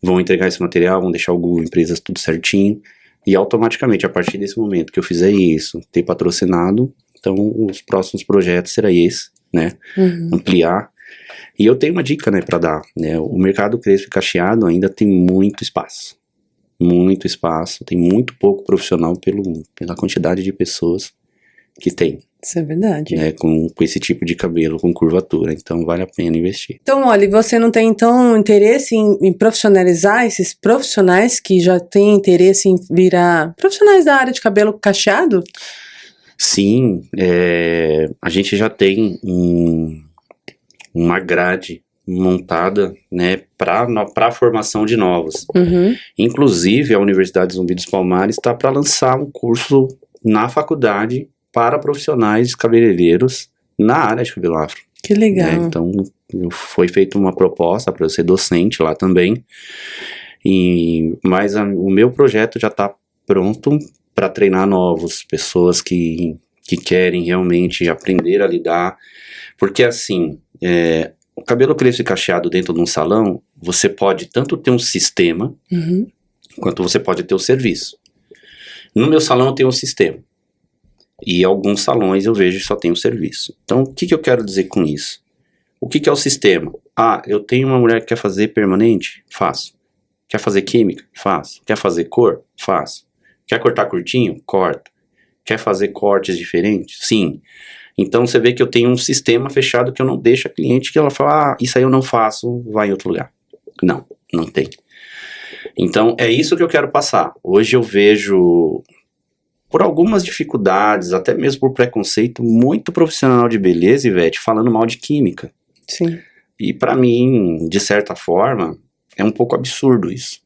vão entregar esse material, vão deixar o Google Empresas tudo certinho, e automaticamente, a partir desse momento que eu fizer isso, ter patrocinado, então os próximos projetos serão esses, né, ampliar. E eu tenho uma dica, né, para dar, né, o mercado crespo e cacheado ainda tem muito espaço, tem muito pouco profissional pela quantidade de pessoas que tem. Isso é verdade. Né, com esse tipo de cabelo, com curvatura, então vale a pena investir. Então, olha, você não tem então interesse em profissionalizar esses profissionais que já têm interesse em virar profissionais da área de cabelo cacheado? Sim, a gente já tem uma grade montada, né, para a formação de novos. Inclusive, a Universidade Zumbi dos Palmares está para lançar um curso na faculdade para profissionais cabeleireiros na área de cabelo afro. Que legal. Então, foi feita uma proposta para eu ser docente lá também, mas o meu projeto já está pronto para treinar novos, pessoas que querem realmente aprender a lidar, porque assim, o cabelo crespo e cacheado dentro de um salão, você pode tanto ter um sistema, quanto você pode ter o serviço. No meu salão eu tenho um sistema, e alguns salões eu vejo que só tem o serviço. Então, o que eu quero dizer com isso? O que é o sistema? Eu tenho uma mulher que quer fazer permanente? Faço. Quer fazer química? Faço. Quer fazer cor? Faço. Quer cortar curtinho? Corta. Quer fazer cortes diferentes? Sim. Então, você vê que eu tenho um sistema fechado que eu não deixo a cliente que ela fala, isso aí eu não faço, vai em outro lugar. Não tem. Então, é isso que eu quero passar. Hoje eu vejo, por algumas dificuldades, até mesmo por preconceito, muito profissional de beleza, Ivete, falando mal de química. Sim. E pra mim, de certa forma, é um pouco absurdo isso.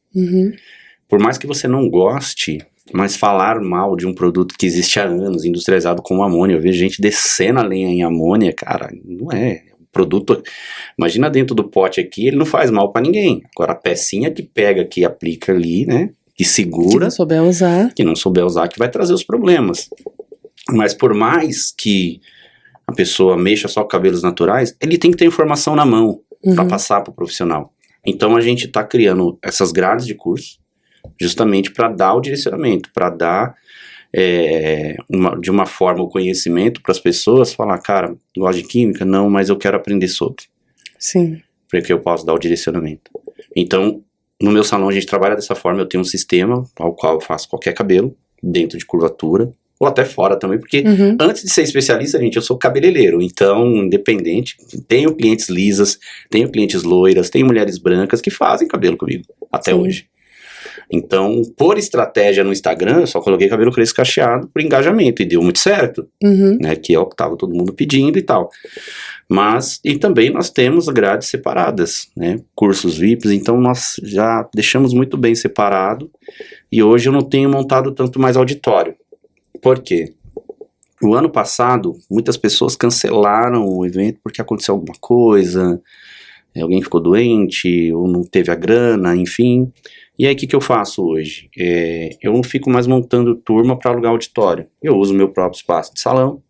Por mais que você não goste, mas falar mal de um produto que existe há anos, industrializado com amônia, eu vejo gente descendo a lenha em amônia, cara, não é. Produto, imagina dentro do pote aqui, ele não faz mal pra ninguém. Agora a pecinha que pega, que aplica ali, né, que segura, que não souber usar, que vai trazer os problemas. Mas por mais que a pessoa mexa só com cabelos naturais, ele tem que ter informação na mão para passar para o profissional. Então a gente está criando essas grades de curso justamente para dar o direcionamento, para dar de uma forma o conhecimento para as pessoas, falar, cara, gosto de química? Não, mas eu quero aprender sobre. Sim. Porque eu posso dar o direcionamento. Então, no meu salão a gente trabalha dessa forma, eu tenho um sistema ao qual eu faço qualquer cabelo, dentro de curvatura, ou até fora também, porque antes de ser especialista, gente, eu sou cabeleireiro, então, independente, tenho clientes lisas, tenho clientes loiras, tenho mulheres brancas que fazem cabelo comigo, até hoje. Então, por estratégia no Instagram, eu só coloquei cabelo crespo cacheado por engajamento, e deu muito certo, né, que é o que tava todo mundo pedindo e tal. Mas, e também nós temos grades separadas, né, cursos VIPs, então nós já deixamos muito bem separado, e hoje eu não tenho montado tanto mais auditório. Por quê? O ano passado, muitas pessoas cancelaram o evento porque aconteceu alguma coisa, alguém ficou doente, ou não teve a grana, enfim. E aí, o que eu faço hoje? Eu não fico mais montando turma para alugar auditório. Eu uso o meu próprio espaço de salão,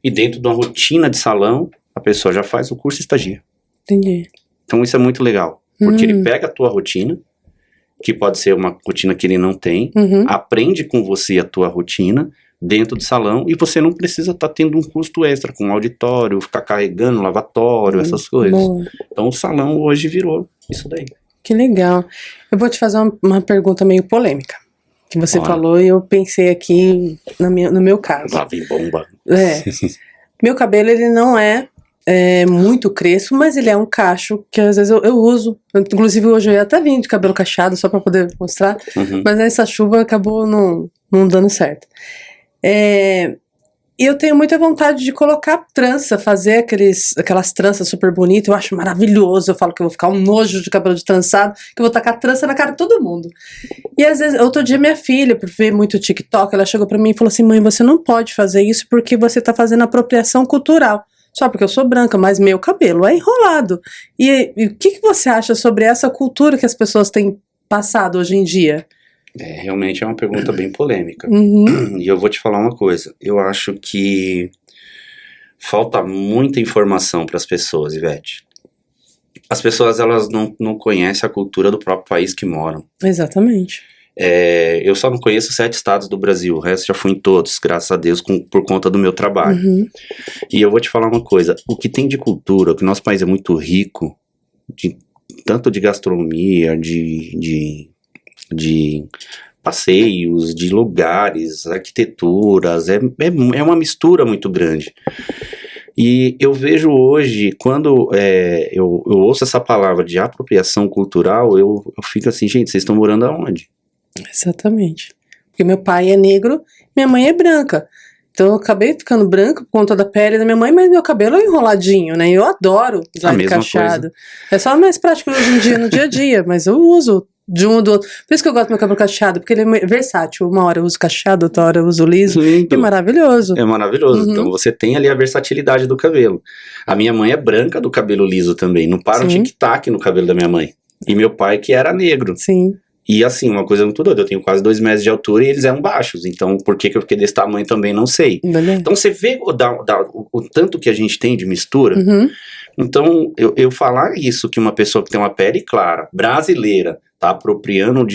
E dentro de uma rotina de salão, a pessoa já faz o curso e estagia. Entendi. Então isso é muito legal, porque ele pega a tua rotina, que pode ser uma rotina que ele não tem, aprende com você a tua rotina dentro do salão e você não precisa estar tendo um custo extra com auditório, ficar carregando lavatório, essas coisas. Boa. Então o salão hoje virou isso daí. Que legal. Eu vou te fazer uma pergunta meio polêmica. Que você Olha. falou e eu pensei aqui no meu caso. Lá vem bomba. Meu cabelo, ele não é muito crespo, mas ele é um cacho que às vezes eu uso. Inclusive hoje eu ia até vir de cabelo cacheado só pra poder mostrar, mas nessa chuva acabou não dando certo. E eu tenho muita vontade de colocar trança, fazer aquelas tranças super bonitas, eu acho maravilhoso, eu falo que eu vou ficar um nojo de cabelo de trançado, que eu vou tacar trança na cara de todo mundo. E às vezes, outro dia minha filha, por ver muito TikTok, ela chegou pra mim e falou assim, mãe, você não pode fazer isso porque você tá fazendo apropriação cultural. Só porque eu sou branca, mas meu cabelo é enrolado. E o que você acha sobre essa cultura que as pessoas têm passado hoje em dia? Realmente é uma pergunta bem polêmica. E eu vou te falar uma coisa. Eu acho que falta muita informação para as pessoas, Ivete. As pessoas, elas não conhecem a cultura do próprio país que moram. Exatamente. Eu só não conheço 7 estados do Brasil. O resto já fui em todos, graças a Deus, por conta do meu trabalho. E eu vou te falar uma coisa. O que tem de cultura, que o nosso país é muito rico, tanto de gastronomia, de passeios, de lugares, arquiteturas, é uma mistura muito grande. E eu vejo hoje, quando eu ouço essa palavra de apropriação cultural, eu fico assim, gente, vocês estão morando aonde? Exatamente. Porque meu pai é negro, minha mãe é branca. Então eu acabei ficando branca por conta da pele da minha mãe, mas meu cabelo é enroladinho, né? Eu adoro usar ele cacheado. É só mais prático hoje em dia, no dia a dia, mas eu uso de um ou do outro. Por isso que eu gosto do meu cabelo cacheado, porque ele é versátil. Uma hora eu uso cacheado, outra hora eu uso liso. Lindo. É maravilhoso. É maravilhoso. Então você tem ali a versatilidade do cabelo. A minha mãe é branca do cabelo liso também. Não para um tic-tac no cabelo da minha mãe. E meu pai que era negro. Sim. E assim, uma coisa muito doida, eu tenho quase 2 metros de altura e eles eram baixos, então por que eu fiquei desse tamanho também não sei. Então você vê o tanto que a gente tem de mistura. Então eu falar isso, que uma pessoa que tem uma pele clara, brasileira, tá apropriando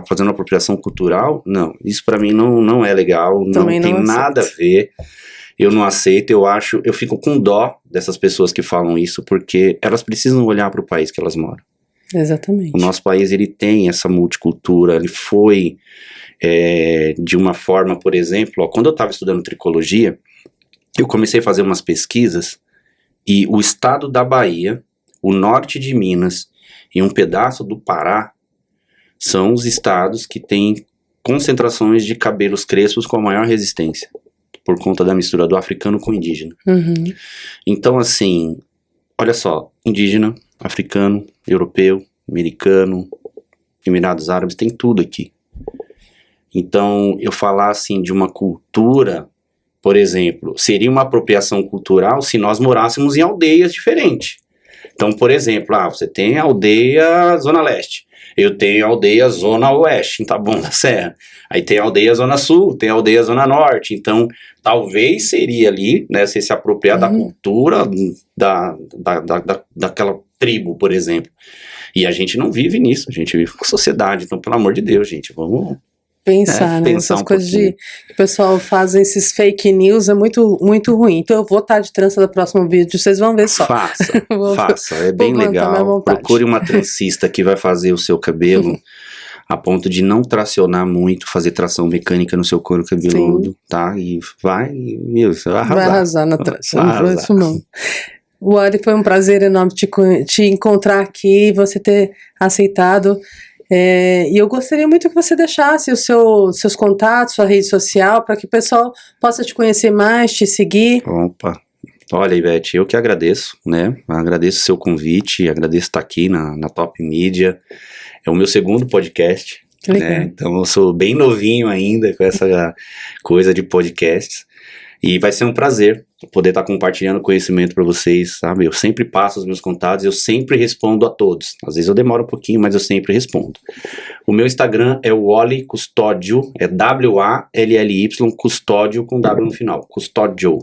fazendo uma apropriação cultural, não, isso pra mim não é legal, também não tem nada a ver. Eu não aceito, eu fico com dó dessas pessoas que falam isso, porque elas precisam olhar para o país que elas moram. Exatamente. O nosso país, ele tem essa multicultura, ele foi de uma forma, por exemplo, quando eu estava estudando tricologia, eu comecei a fazer umas pesquisas e o estado da Bahia, o norte de Minas e um pedaço do Pará são os estados que têm concentrações de cabelos crespos com a maior resistência, por conta da mistura do africano com o indígena. Então, assim, olha só, indígena, africano, europeu, americano, Emirados Árabes, tem tudo aqui. Então, eu falar assim de uma cultura, por exemplo, seria uma apropriação cultural se nós morássemos em aldeias diferentes. Então, por exemplo, você tem a aldeia Zona Leste, eu tenho a aldeia Zona Oeste, em Taboão da Serra, aí tem a aldeia Zona Sul, tem a aldeia Zona Norte, então talvez seria ali, né, você se apropriar da cultura daquela tribo, por exemplo. E a gente não vive nisso, a gente vive com sociedade, então pelo amor de Deus, gente, vamos pensar, né? Essas coisas que o pessoal faz, esses fake news, é muito, muito ruim. Então eu vou estar de trança no próximo vídeo, vocês vão ver só. Faça, é bem legal. Procure uma trancista que vai fazer o seu cabelo a ponto de não tracionar muito, fazer tração mecânica no seu couro cabeludo, tá? E você vai arrasar. Vai arrasar na trança, não foi isso não. Wally, foi um prazer enorme te encontrar aqui, você ter aceitado. E eu gostaria muito que você deixasse seus contatos, sua rede social, para que o pessoal possa te conhecer mais, te seguir. Opa, olha, Ivete, eu que agradeço, né? Agradeço o seu convite, agradeço estar aqui na Top Media. É o meu segundo podcast, né? Então eu sou bem novinho ainda com essa coisa de podcasts. E vai ser um prazer poder estar compartilhando conhecimento para vocês, sabe? Eu sempre passo os meus contatos, eu sempre respondo a todos. Às vezes eu demoro um pouquinho, mas eu sempre respondo. O meu Instagram é o Wally Custódio, é W-A-L-L-Y, Custódio com W no final, Custódio.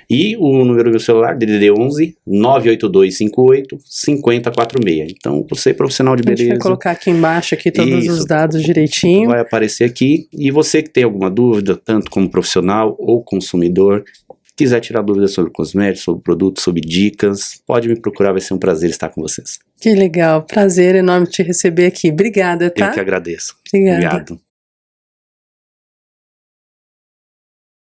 E o número do meu celular, DDD 11 98258 5046. Então, você profissional de A gente beleza, vai colocar aqui embaixo aqui todos Isso. os dados direitinho. vai aparecer aqui. E você que tem alguma dúvida, tanto como profissional ou consumidor, quiser tirar dúvidas sobre cosméticos, sobre produtos, sobre dicas, pode me procurar, vai ser um prazer estar com vocês. Que legal, prazer enorme te receber aqui. Obrigada, tá? Eu que agradeço. Obrigada. Obrigado.